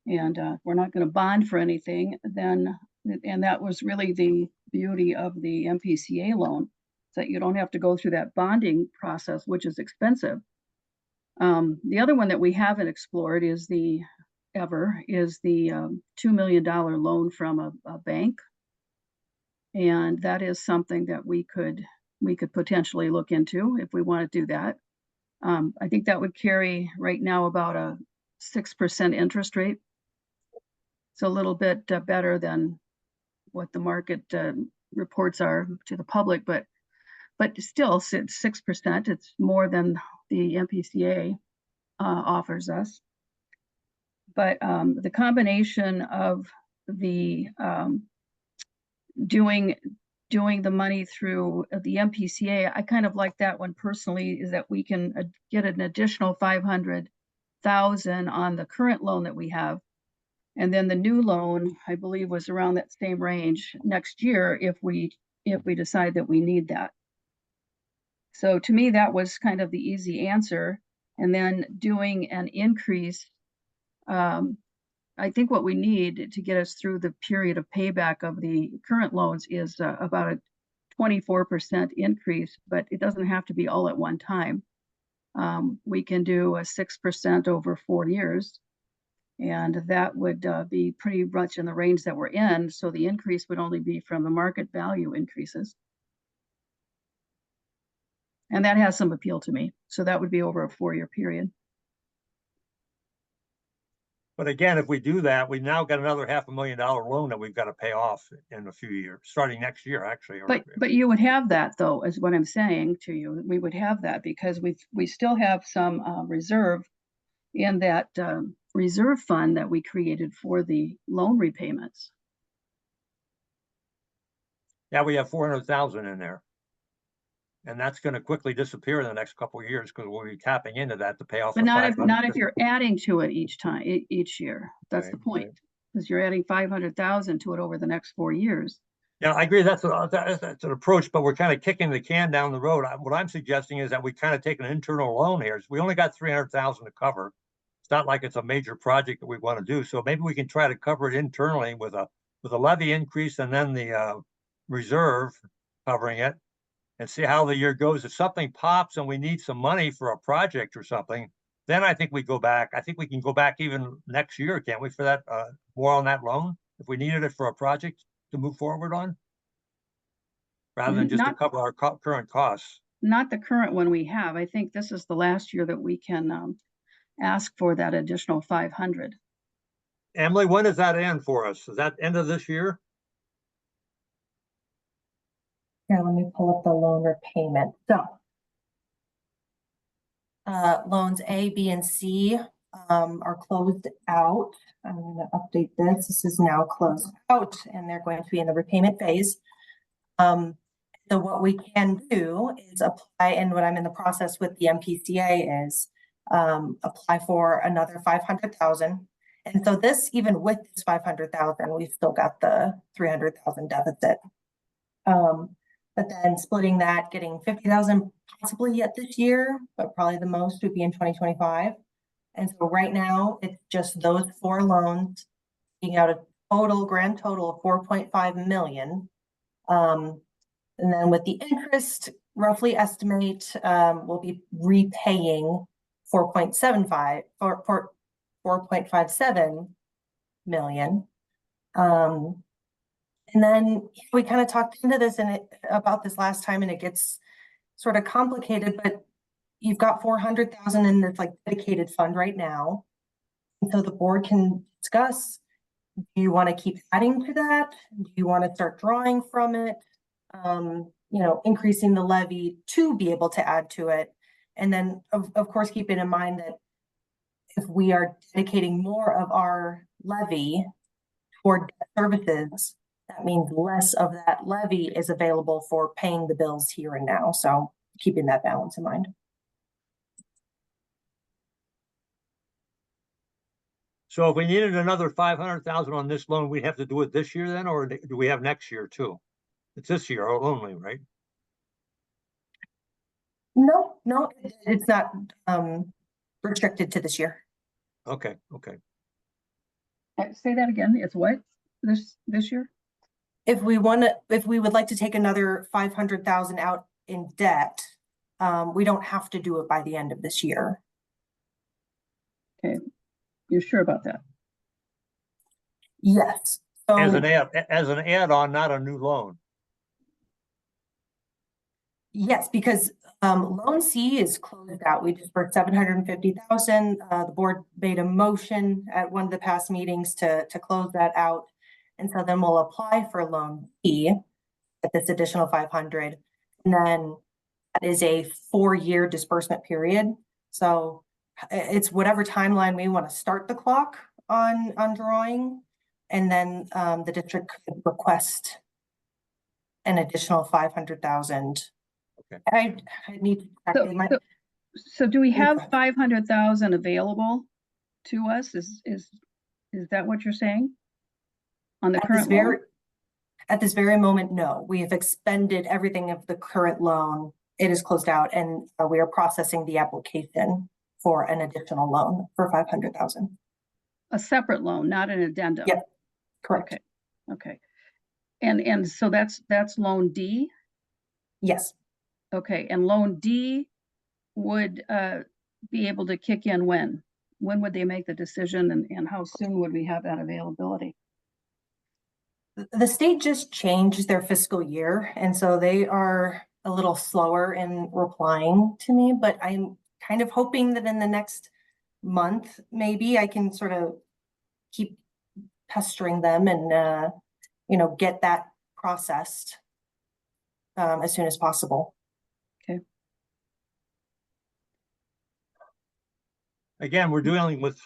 And we're not going to bond for anything then. And that was really the beauty of the MPCA loan, that you don't have to go through that bonding process, which is expensive. The other one that we haven't explored is the $2 million loan from a bank. And that is something that we could potentially look into if we want to do that. I think that would carry right now about a 6% interest rate. It's a little bit better than what the market reports are to the public, but still 6%. It's more than the MPCA offers us. But the combination of the doing the money through the MPCA, I kind of like that one personally, is that we can get an additional $500,000 on the current loan that we have. And then the new loan, I believe, was around that same range next year if we decide that we need that. So to me, that was kind of the easy answer. And then doing an increase, I think what we need to get us through the period of payback of the current loans is about a 24% increase, but it doesn't have to be all at one time. We can do a 6% over 4 years. And that would be pretty much in the range that we're in. So the increase would only be from the market value increases. And that has some appeal to me. So that would be over a 4-year period. But again, if we do that, we've now got another $500,000 loan that we've got to pay off in a few years, starting next year, actually. But you would have that, though, is what I'm saying to you. We would have that because we still have some reserve in that reserve fund that we created for the loan repayments. Yeah, we have 400,000 in there. And that's going to quickly disappear in the next couple of years because we'll be tapping into that to pay off. But not if you're adding to it each year. That's the point, because you're adding 500,000 to it over the next 4 years. Yeah, I agree. That's an approach, but we're kind of kicking the can down the road. What I'm suggesting is that we kind of take an internal loan here. We only got 300,000 to cover. It's not like it's a major project that we want to do. So maybe we can try to cover it internally with a levy increase and then the reserve covering it, and see how the year goes. If something pops and we need some money for a project or something, then I think we go back. I think we can go back even next year, can't we, for that more on that loan if we needed it for a project to move forward on, rather than just to cover our current costs. Not the current one we have. I think this is the last year that we can ask for that additional 500. Emily, when does that end for us? Is that end of this year? Here, let me pull up the loan repayment. So loans A, B, and C are closed out. I'm going to update this. This is now closed out, and they're going to be in the repayment phase. So what we can do is apply, and what I'm in the process with the MPCA is apply for another 500,000. And so this, even with this 500,000, we've still got the 300,000 deficit. But then splitting that, getting 50,000 possibly yet this year, but probably the most would be in 2025. And so right now it's just those 4 loans, taking out a grand total of 4.5 million. And then with the interest, roughly estimate we'll be repaying 4.75 for 4.57 million. And then we kind of talked into this about this last time, and it gets sort of complicated, but you've got 400,000 in this like dedicated fund right now. And so the board can discuss, do you want to keep adding to that? Do you want to start drawing from it? Increasing the levy to be able to add to it. And then of course, keeping in mind that if we are dedicating more of our levy toward debt services, that means less of that levy is available for paying the bills here and now. So keeping that balance in mind. So if we needed another 500,000 on this loan, we'd have to do it this year then, or do we have next year too? It's this year only, right? No, it's not restricted to this year. Okay. Say that again. It's what this year? If we would like to take another 500,000 out in debt, we don't have to do it by the end of this year. Okay, you're sure about that? Yes. So As an add-on, not a new loan. yes, because loan C is closed out. We dispersed 750,000. The board made a motion at one of the past meetings to close that out. And so then we'll apply for loan B at this additional 500. And then that is a 4-year disbursement period. So it's whatever timeline we want to start the clock on drawing. And then the district could request an additional 500,000. Okay. I need to exactly my. So do we have Okay. 500,000 available to us? Is that what you're saying? On the current loan? At this very moment, no. We have expended everything of the current loan. It is closed out, and we are processing the application for an additional loan for 500,000. A separate loan, not an addendum? Yep. Correct. Okay. And so that's loan D? Yes. Okay, and loan D would be able to kick in when? When would they make the decision, and how soon would we have that availability? The state just changed their fiscal year, and so they are a little slower in replying to me, but I'm kind of hoping that in the next month, maybe I can sort of keep pestering them and, get that processed as soon as possible. Again, we're dealing with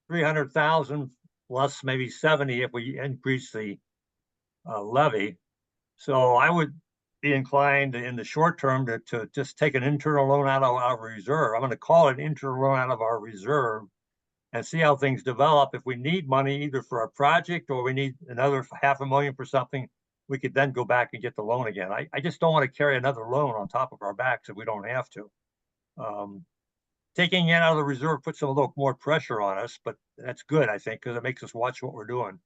300,000 plus maybe 70 if we increase the levy. So I would be inclined in the short term to just take an internal loan out of our reserve. I'm going to call it internal loan out of our reserve and see how things develop. If we need money either for a project or we need another 500,000 for something, we could then go back and get the loan again. I just don't want to carry another loan on top of our backs if we don't have to. Taking it out of the reserve puts a little more pressure on us, but that's good, I think, because it makes us watch what we're doing.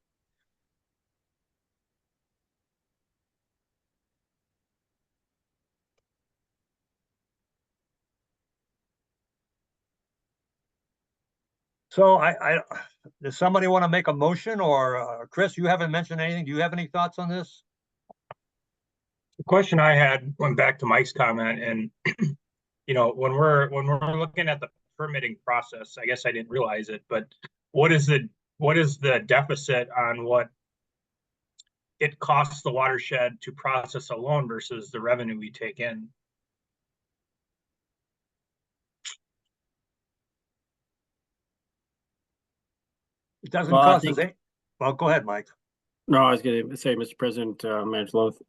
So does somebody want to make a motion, or Chris, you haven't mentioned anything. Do you have any thoughts on this? The question I had went back to Mike's comment, and when we're looking at the permitting process, I guess I didn't realize it, but what is the deficit on what it costs the watershed to process a loan versus the revenue we take in? It doesn't Well, I cost us think- well, go ahead, Mike. No, I was going to say, Mr. President, Manager Loth,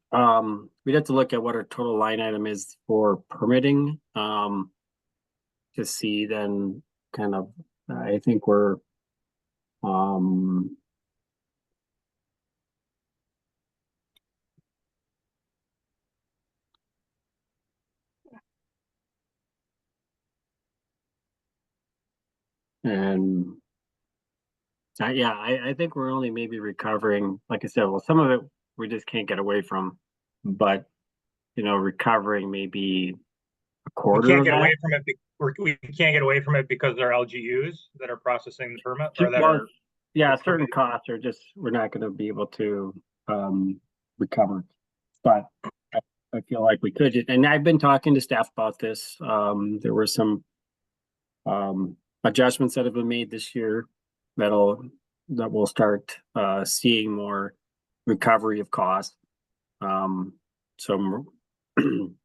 we'd have to look at what our total line item is for permitting, to see then kind of, I think we're, and I think we're only maybe recovering, like I said, well, some of it we just can't get away from, but recovering maybe a We quarter can't of get that. away from it. We can't get away from it because they're LGUs that are processing the permit or that Well, are. yeah, the certain permitting. costs are just, we're not gonna be able to recover. But I feel like we could, and I've been talking to staff about this. There were some adjustments that have been made this year that will start seeing more recovery of costs. Some,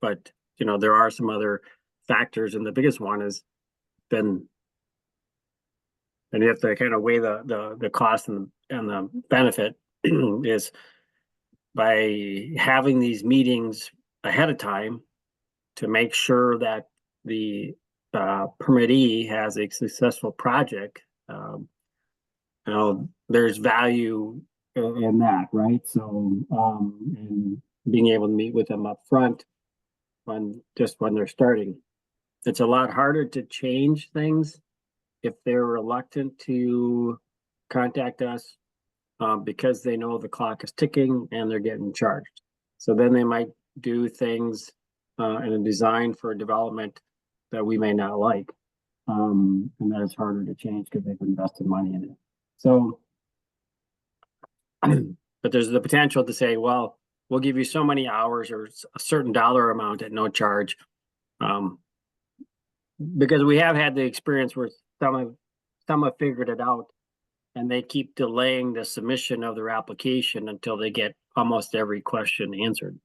but you know, there are some other factors, and the biggest one has been, and you have to kind of weigh the cost and the benefit is by having these meetings ahead of time to make sure that the permittee has a successful project. You know, there's value in that, right? So, and being able to meet with them up front when they're starting. It's a lot harder to change things if they're reluctant to contact us because they know the clock is ticking and they're getting charged. So then they might do things in a design for a development that we may not like. And that is harder to change because they've invested money in it. So, but there's the potential to say, well, we'll give you so many hours or a certain dollar amount at no charge. Because we have had the experience where some have figured it out and they keep delaying the submission of their application until they get almost every question answered.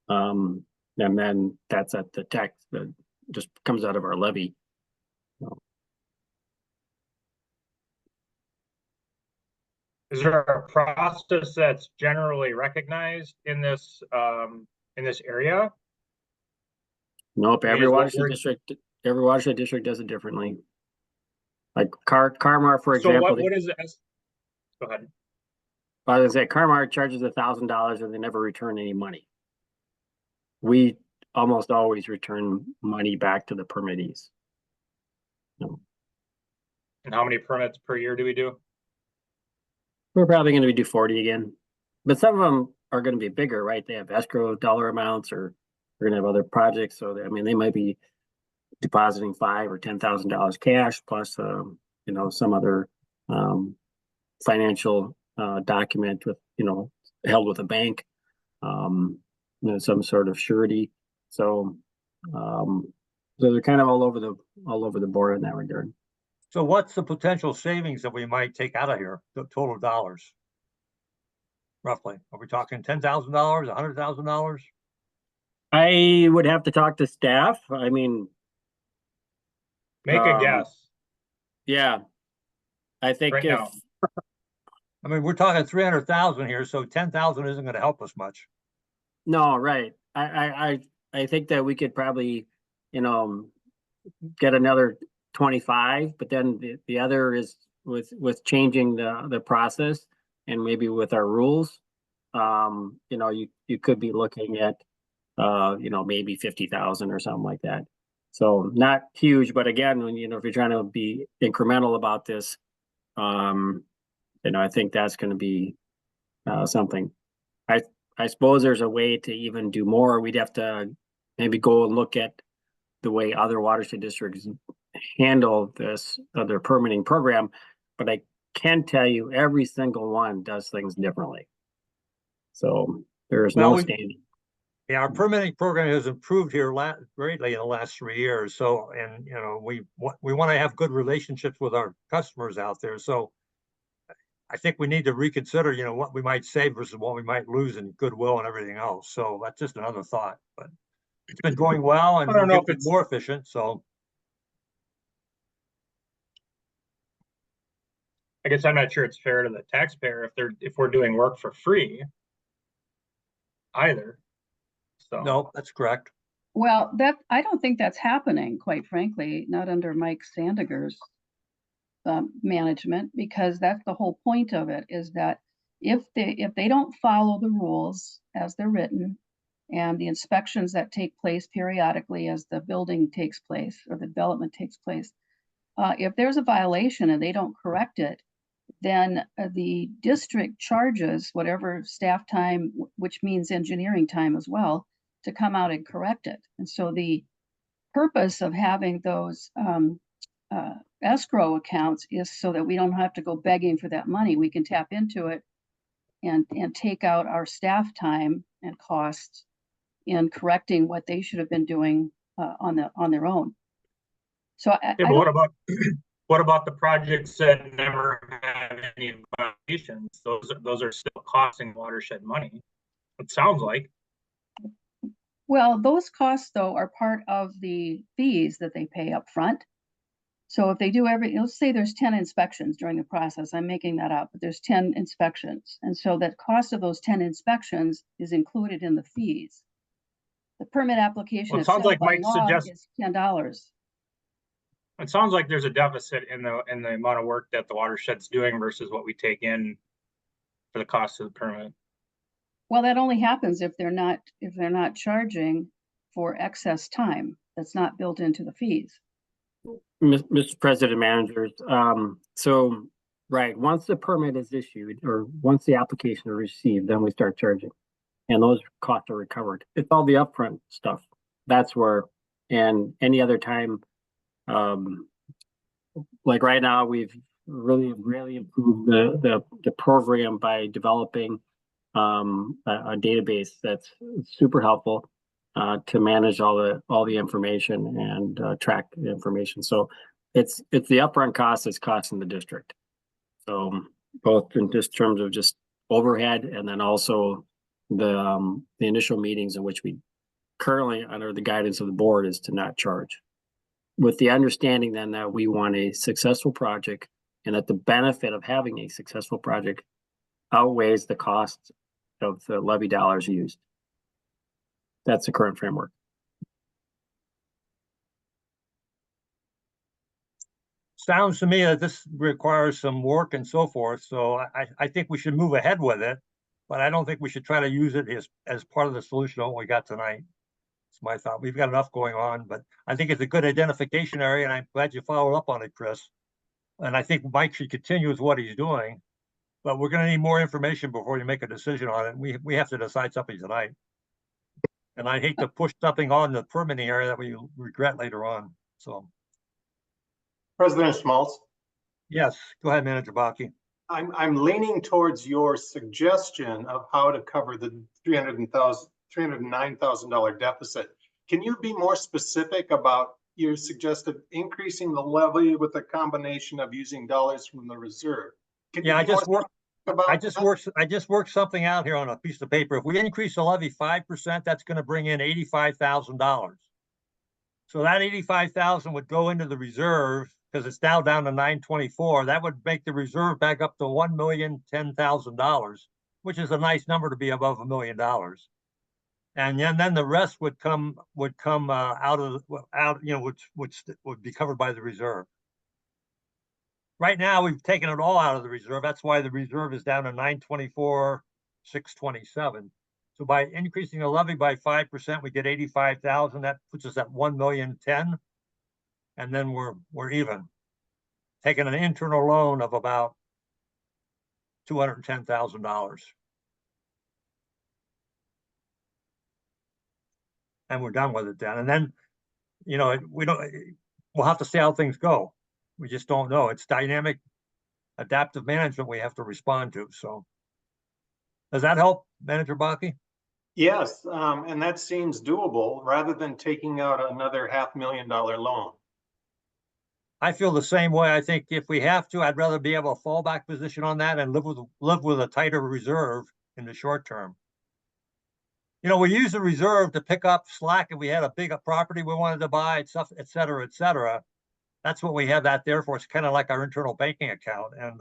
And then that's at the tax that just comes out of our levy. Is there a process that's generally recognized in this area? Nope, I mean, every is what watershed district does it differently. Like Carmar, for So example. what is it? Go ahead. I was gonna say Carmar charges $1,000 and they never return any money. We almost always return money back to the permittees. And how many permits per year do we do? We're probably going to do 40 again, but some of them are going to be bigger, right? They have escrow dollar amounts, or we're going to have other projects. So I mean, they might be depositing $5,000 or $10,000 cash plus, you know, some other financial document with, you know, held with a bank, you know, some sort of surety. So, so they're kind of all over the board in that regard. So what's the potential savings that we might take out of here, the total dollars? Roughly, are we talking $10,000, $100,000? I would have to talk to staff. I mean, Make a guess. yeah, I think Right if now. I mean, we're talking 300,000 here, so 10,000 isn't gonna help us much. no, right. I think that we could probably, you know, get another 25, but then the other is with changing the process and maybe with our rules, you know, you could be looking at you know, maybe 50,000 or something like that. So not huge, but again, when, you know, if you're trying to be incremental about this, you know, I think that's going to be something. I suppose there's a way to even do more. We'd have to maybe go and look at the way other watershed districts handle this, their permitting program, but I can tell you every single one does things differently. So there is no standard. Yeah, our permitting program has improved here greatly in the last 3 years. So, and you know, we want to have good relationships with our customers out there. So I think we need to reconsider, you know, what we might save versus what we might lose in goodwill and everything else. So that's just another thought, but it's been going well and I don't know we'll if get it's more efficient. So I guess I'm not sure it's fair to the taxpayer if we're doing work for free either. So no, that's correct. Well, I don't think that's happening, quite frankly, not under Mike Sandiger's management, because that's the whole point of it, is that if they don't follow the rules as they're written and the inspections that take place periodically as the building takes place or the development takes place, if there's a violation and they don't correct it, then the district charges whatever staff time, which means engineering time as well, to come out and correct it. And so the purpose of having those escrow accounts is so that we don't have to go begging for that money. We can tap into it and take out our staff time and costs in correcting what they should have been doing on their own. So Yeah, but what about the projects that never had any violations? Those are still costing watershed money. It sounds like. well, those costs though are part of the fees that they pay up front. So if they do let's say there's 10 inspections during the process, I'm making that up, but there's 10 inspections. And so that cost of those 10 inspections is included in the fees. The permit application Well, it sounds itself like by Mike law suggests- is $10. It sounds like there's a deficit in the amount of work that the watershed's doing versus what we take in for the cost of the permit. Well, that only happens if they're not charging for excess time that's not built into the fees. Mr. President, managers, so, right, once the permit is issued or once the application is received, then we start charging. And those costs are recovered. It's all the upfront stuff. That's where, and any other time, like right now, we've really improved the program by developing a database that's super helpful to manage all the information and track the information. So it's the upfront cost that's costing the district. So both in just terms of just overhead and then also the initial meetings in which we currently, under the guidance of the board, is to not charge. With the understanding then that we want a successful project and that the benefit of having a successful project outweighs the cost of the levy dollars used. That's the current framework. Sounds to me that this requires some work and so forth, so I think we should move ahead with it. But I don't think we should try to use it as part of the solution of what we got tonight. It's my thought. We've got enough going on, but I think it's a good identification area, and I'm glad you followed up on it, Chris. And I think Mike should continue with what he's doing, but we're gonna need more information before you make a decision on it. We have to decide something tonight. And I hate to push something on the permitting area that we regret later on, so. President Schmaltz, Yes, go ahead, Manager Baki. I'm leaning towards your suggestion of how to cover the $309,000 deficit. Can you be more specific about your suggested increasing the levy with a combination of using dollars from the reserve? Can you Yeah, I be more just worked, specific about I just worked something out here on a piece of paper. If we increase the levy 5%, that's gonna bring in $85,000. So that 85,000 would go into the reserve, because it's now down to 924. That would make the reserve back up to $1,010,000, which is a nice number to be above $1 million. And then the rest would come out, which would be covered by the reserve. Right now, we've taken it all out of the reserve. That's why the reserve is down to 924,627. So by increasing the levy by 5%, we get 85,000. That puts us at 1,010,000. And then we're even. Taking an internal loan of about $210,000. And we're done with it then. And then, we'll have to see how things go. We just don't know. It's dynamic, adaptive management we have to respond to. So does that help, Manager Baki? Yes, and that seems doable rather than taking out another $500,000 loan. I feel the same way. I think if we have to, I'd rather be able to fallback position on that and live with a tighter reserve in the short term. We use the reserve to pick up slack if we had a big property we wanted to buy, stuff, et cetera, et cetera. That's what we have that there for. It's kind of like our internal banking account. And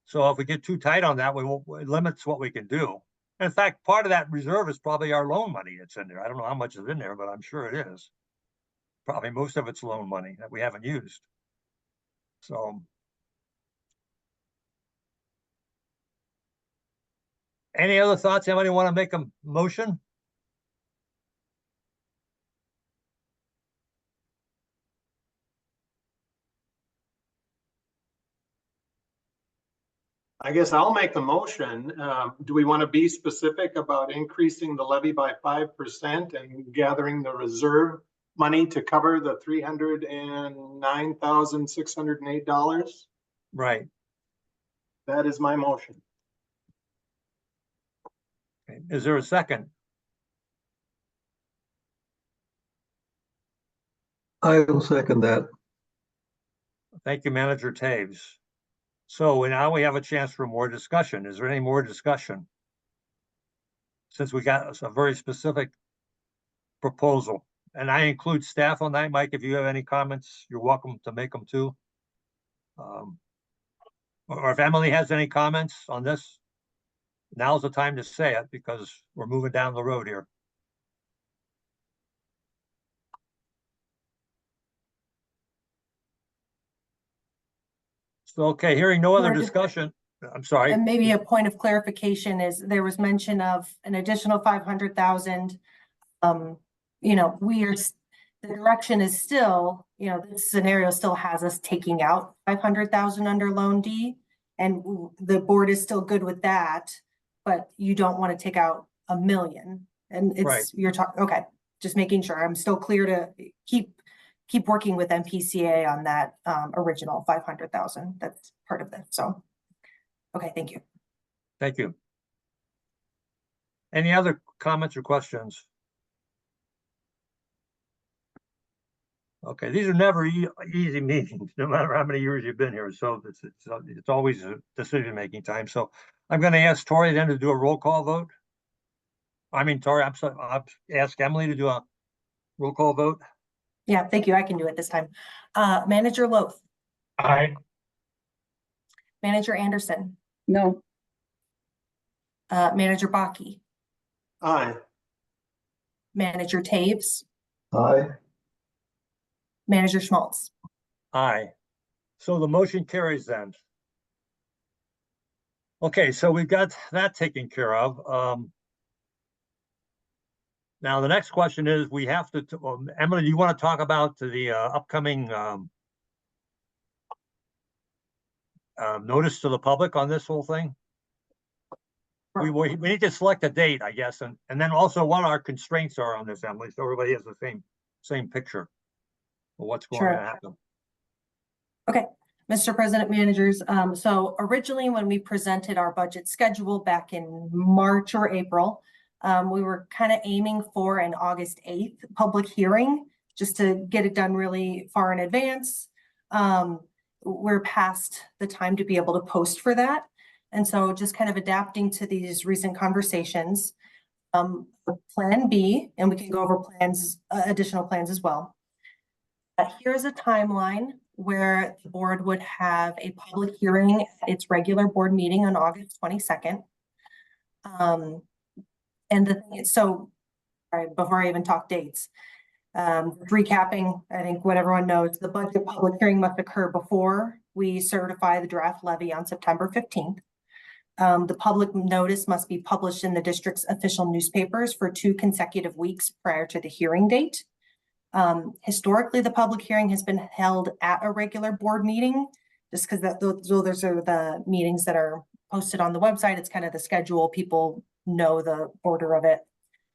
so if we get too tight on that, it limits what we can do. And in fact, part of that reserve is probably our loan money that's in there. I don't know how much is in there, but I'm sure it is. Probably most of it's loan money that we haven't used. So. Any other thoughts? Anybody want to make a motion? I guess I'll make the motion. Do we want to be specific about increasing the levy by 5% and gathering the reserve money to cover the $309,608. Right. That is my motion. Okay. Is there a second? I will second that. Thank you, Manager Taves. So now we have a chance for more discussion. Is there any more discussion? Since we got a very specific proposal, and I include staff on that, Mike, if you have any comments, you're welcome to make them too. Or if Emily has any comments on this, now's the time to say it because we're moving down the road here. So, okay, hearing no other Roger. discussion, I'm sorry. And maybe a point of clarification is there was mention of an additional 500,000. You know, the direction is still, you know, this scenario still has us taking out 500,000 under loan D. And the board is still good with that, but you don't want to take out $1 million. And Right. it's, you're talking, okay, just making sure I'm still clear to keep working with MPCA on that original 500,000. That's part of this. So, okay, thank you. Thank you. Any other comments or questions? Okay, these are never easy meetings, no matter how many years you've been here. So it's always a decision-making time. So I'm going to ask Tori then to do a roll call vote. I mean, Tori, I'll ask Emily to do a roll call vote. Yeah, thank you. I can do it this time. Manager Loaf, Aye. Manager Anderson, No, Manager Baki, Aye. Manager Taves, Aye. Manager Schmaltz. Aye. So the motion carries then. Okay, so we've got that taken care of. Now, the next question is, we have to, Emily, do you want to talk about the upcoming notice to the public on this whole thing? We need to select a date, I guess, and then also what our constraints are on this, Emily, so everybody has the same picture of what's going to Sure. happen. Okay, Mr. President, managers. So originally when we presented our budget schedule back in March or April, we were kind of aiming for an August 8th public hearing, just to get it done really far in advance. We're past the time to be able to post for that. And so just kind of adapting to these recent conversations. Plan B, and we can go over plans, additional plans as well. Here's a timeline where the board would have a public hearing at its regular board meeting on August 22nd. And the thing is, so, all right, before I even talk dates, recapping, I think what everyone knows, the budget public hearing must occur before we certify the draft levy on September 15th. The public notice must be published in the district's official newspapers for 2 consecutive weeks prior to the hearing date. Historically, the public hearing has been held at a regular board meeting, just because those are the meetings that are posted on the website. It's kind of the schedule. People know the order of it,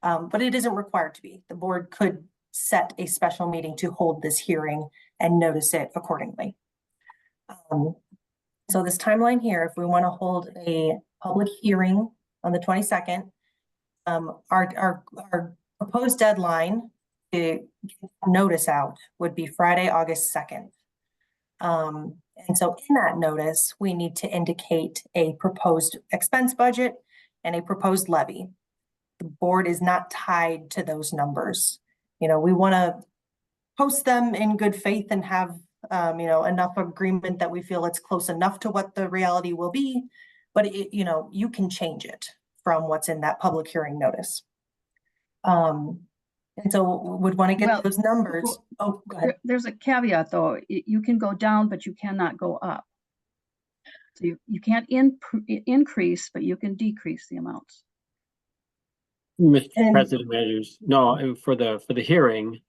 but it isn't required to be. The board could set a special meeting to hold this hearing and notice it accordingly. So this timeline here, if we want to hold a public hearing on the 22nd, our proposed deadline to get notice out would be Friday, August 2nd. And so in that notice, we need to indicate a proposed expense budget and a proposed levy. The board is not tied to those numbers. You know, we want to post them in good faith and have, you know, enough agreement that we feel it's close enough to what the reality will be, but it, you know, you can change it from what's in that public hearing notice. And so would want to get Well, those numbers. Oh, go ahead. there's a caveat though. You can go down, but you cannot go up. So you can't increase, but you can decrease the amounts. Mr. And- President, managers, no, for the hearing,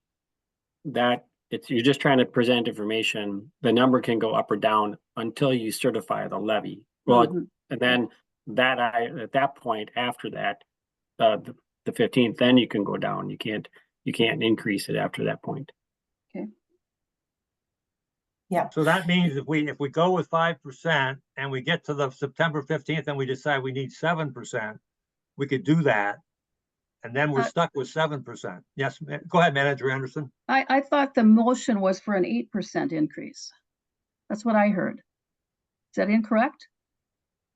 that you're just trying to present information. The number can go up or down until you certify the levy. Well, Mhm. and then at that point, after that, the 15th, then you can go down. You can't you can't increase it after that point. So that means if we go with 5% and we get to the September 15th and we decide we need 7%, we could do that. And then we're stuck with 7%. Yes, go ahead, Manager Anderson. I thought the motion was for an 8% increase. That's what I heard. Is that incorrect?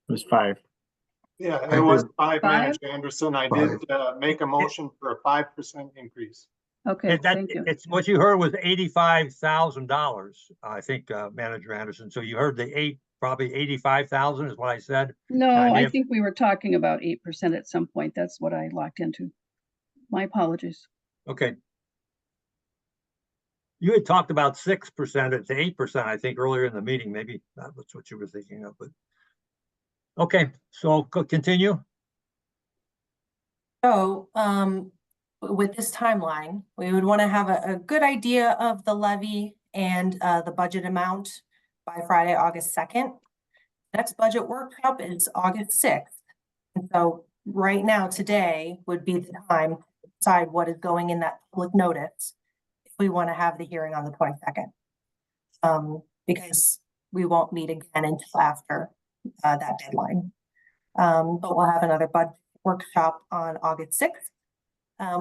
It was 5. Yeah, I it was did. 5, Five? Manager Anderson. I did make a motion for a 5% increase. Okay, thank you. It's what you heard was $85,000, I think, Manager Anderson. So you heard probably 85,000 is what I said. No, I may I have- think we were talking about 8% at some point. That's what I locked into. My apologies. Okay. You had talked about 6% to 8%, I think, earlier in the meeting. Maybe that was what you were thinking of, but. Okay, so continue. So, with this timeline, we would want to have a good idea of the levy and the budget amount by Friday, August 2nd. Next budget workshop is August 6th. And so right now, today would be the time to decide what is going in that public notice if we want to have the hearing on the 22nd. Because we won't meet again until after that deadline. But we'll have another budget workshop on August 6th.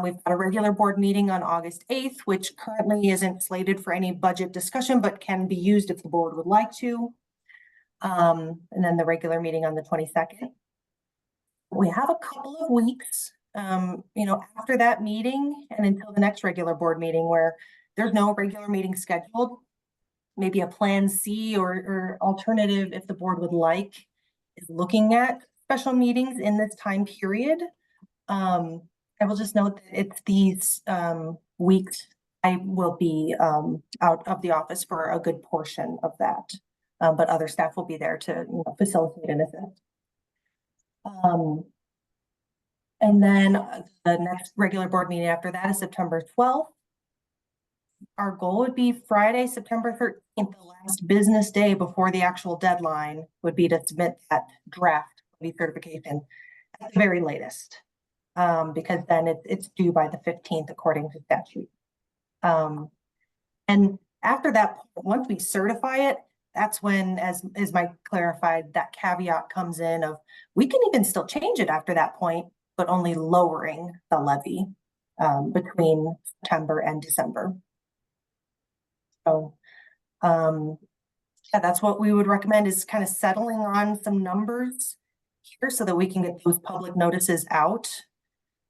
We've got a regular board meeting on August 8th, which currently isn't slated for any budget discussion, but can be used if the board would like to. And then the regular meeting on the 22nd. We have a couple of weeks, after that meeting and until the next regular board meeting where there's no regular meeting scheduled. Maybe a plan C or alternative, if the board would like, is looking at special meetings in this time period. I will just note that it's these weeks I will be out of the office for a good portion of that, but other staff will be there to facilitate an event. And then the next regular board meeting after that is September 12th. Our goal would be Friday, September 13th, the last business day before the actual deadline would be to submit that draft levy certification at the very latest. Because then it's due by the 15th according to statute. And after that, once we certify it, that's when, as Mike clarified, that caveat comes in of, we can even still change it after that point, but only lowering the levy between September and December. So, yeah, that's what we would recommend, is kind of settling on some numbers here so that we can get those public notices out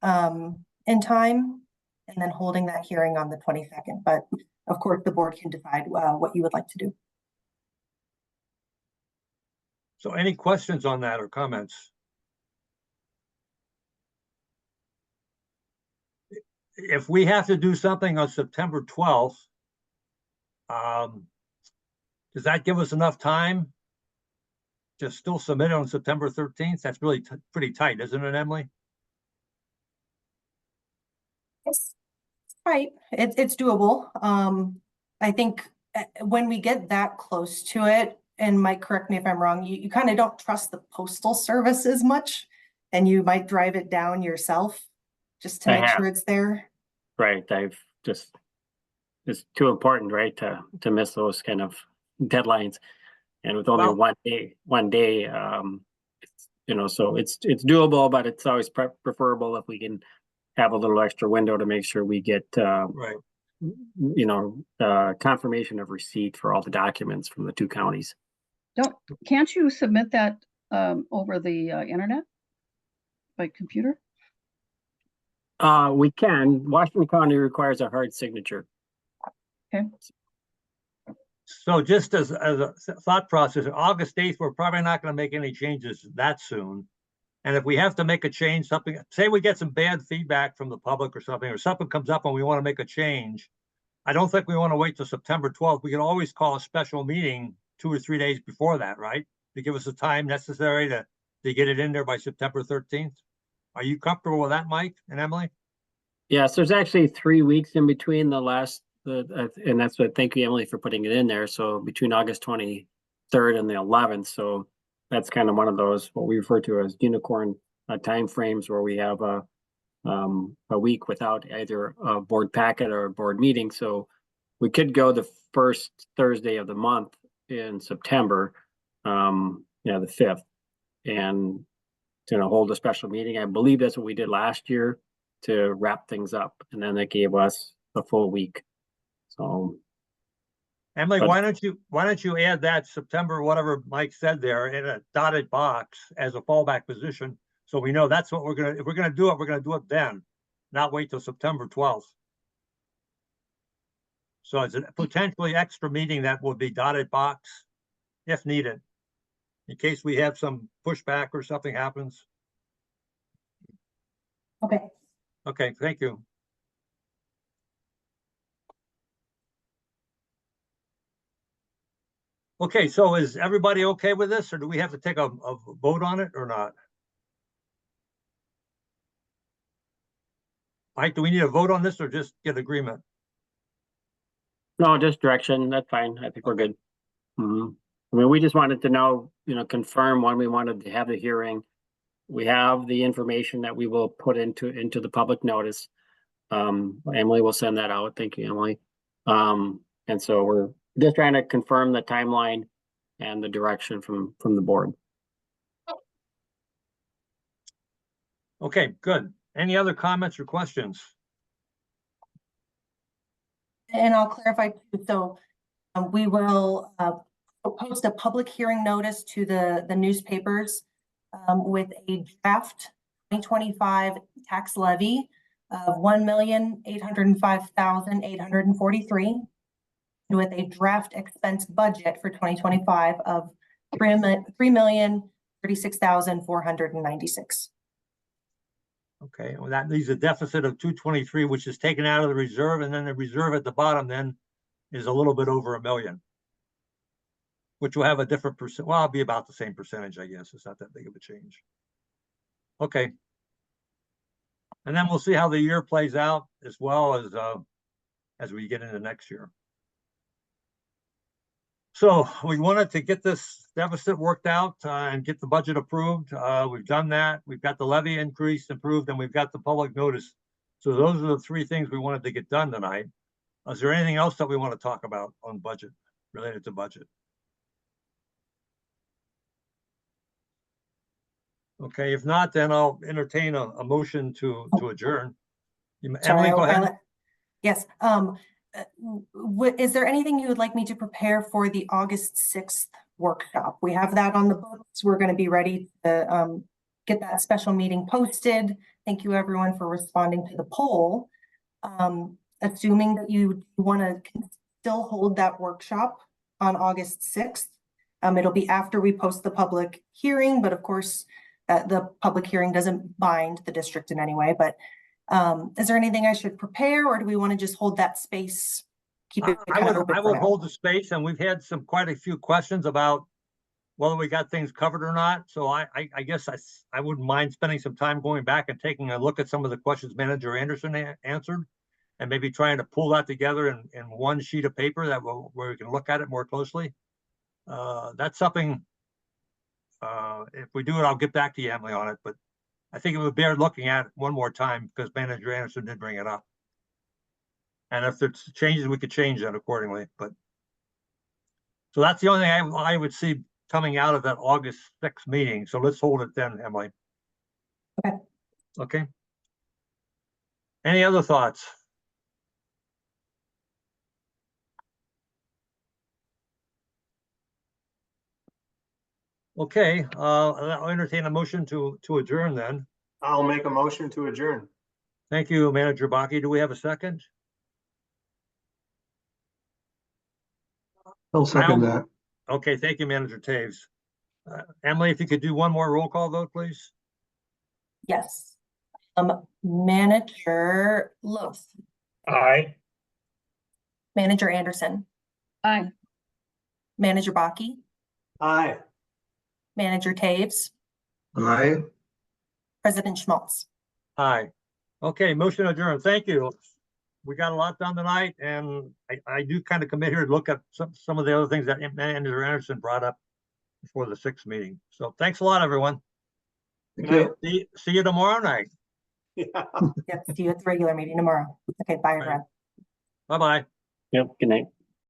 in time, and then holding that hearing on the 22nd. But of course, the board can decide what you would like to do. So any questions on that or comments? If we have to do something on September 12th, does that give us enough time to still submit it on September 13th? That's really pretty tight, isn't it, Emily? Yes, right. It's doable. I think when we get that close to it, and Mike, correct me if I'm wrong, you kind of don't trust the postal service as much, and you might drive it down yourself just to make sure it's there. Right. It's too important, right, to miss those kind of deadlines. And with only one day, so it's doable, but it's always preferable if we can have a little extra window to make sure we get, Right. confirmation of receipt for all the documents from the two counties. Can't you submit that over the internet by computer? We can. Washington County requires a hard signature. Okay. So just as a thought process, August 8th, we're probably not going to make any changes that soon. And if we have to make a change, say we get some bad feedback from the public or something comes up and we want to make a change, I don't think we want to wait till September 12th. We can always call a special meeting 2 or 3 days before that, right? To give us the time necessary to get it in there by September 13th. Are you comfortable with that, Mike and Emily? Yes, there's actually 3 weeks in between the last, and that's what, thank you, Emily, for putting it in there. So between August 23rd and the 11th. So that's kind of one of those, what we refer to as unicorn timeframes, where we have a week without either a board packet or a board meeting. So we could go the first Thursday of the month in September, the 5th, and hold a special meeting. I believe that's what we did last year to wrap things up, and then they gave us a full week. So Emily, But- why don't you add that September, whatever Mike said there, in a dotted box as a fallback position? So we know that's what if we're gonna do it, we're gonna do it then, not wait till September 12th. So it's a potentially extra meeting that will be dotted box if needed, in case we have some pushback or something happens. Okay, Okay, thank you. Okay, so is everybody okay with this, or do we have to take a vote on it or not? Mike, do we need a vote on this or just get agreement? no, just direction. That's fine. I think we're good. Mhm. I mean, we just wanted to know, confirm when we wanted to have the hearing. We have the information that we will put into the public notice. Emily will send that out. Thank you, Emily. And so we're just trying to confirm the timeline and the direction from the board. Okay, good. Any other comments or questions? and I'll clarify too, so we will post a public hearing notice to the newspapers with a draft 2025 tax levy of $1,805,843, with a draft expense budget for 2025 of $3,036,496. Okay, well, that leaves a deficit of 223, which is taken out of the reserve, and then the reserve at the bottom then is a little bit over $1 million. Which will have a different percent, well, it'll be about the same percentage, I guess. It's not that big of a change. Okay. And then we'll see how the year plays out as well as we get into next year. So we wanted to get this deficit worked out and get the budget approved. We've done that. We've got the levy increase approved, and we've got the public notice. So those are the three things we wanted to get done tonight. Is there anything else that we want to talk about on budget, related to budget? Okay, if not, then I'll entertain a motion to adjourn. Emily, go ahead. Yes, is there anything you would like me to prepare for the August 6th workshop? We have that on the books. We're going to be ready to get that special meeting posted. Thank you everyone for responding to the poll. Assuming that you want to still hold that workshop on August 6th. It'll be after we post the public hearing, but of course, the public hearing doesn't bind the district in any way, but is there anything I should prepare, or do we want to just hold that space? Keep it kind of open I for would now? hold the space, and we've had quite a few questions about whether we got things covered or not. So I guess I wouldn't mind spending some time going back and taking a look at some of the questions Manager Anderson answered, and maybe trying to pull that together in one sheet of paper where we can look at it more closely. That's something. If we do it, I'll get back to you, Emily, on it, but I think it would bear looking at one more time because Manager Anderson did bring it up. And if there's changes, we could change that accordingly, but. So that's the only thing I would see coming out of that August 6th meeting. So let's hold it then, Emily. Okay. Okay. Any other thoughts? Okay, I'll entertain a motion to adjourn then. I'll make a motion to adjourn. Thank you, Manager Baki. Do we have a second? I'll second that. Okay, thank you, Manager Taves. Emily, if you could do one more roll call vote, please. Yes. Manager Loth, Aye. Manager Anderson, Aye. Manager Baki, Aye. Manager Taves, Aye. President Schmaltz. Aye. Okay, motion adjourned. Thank you. We got a lot done tonight, and I do kind of commit here to look at some of the other things that Manager Anderson brought up before the 6th meeting. So thanks a lot, everyone. Thank you. See you tomorrow night. Yeah. Yep, see you at the regular meeting tomorrow. Okay, bye, everyone. Bye-bye. Yep, good night.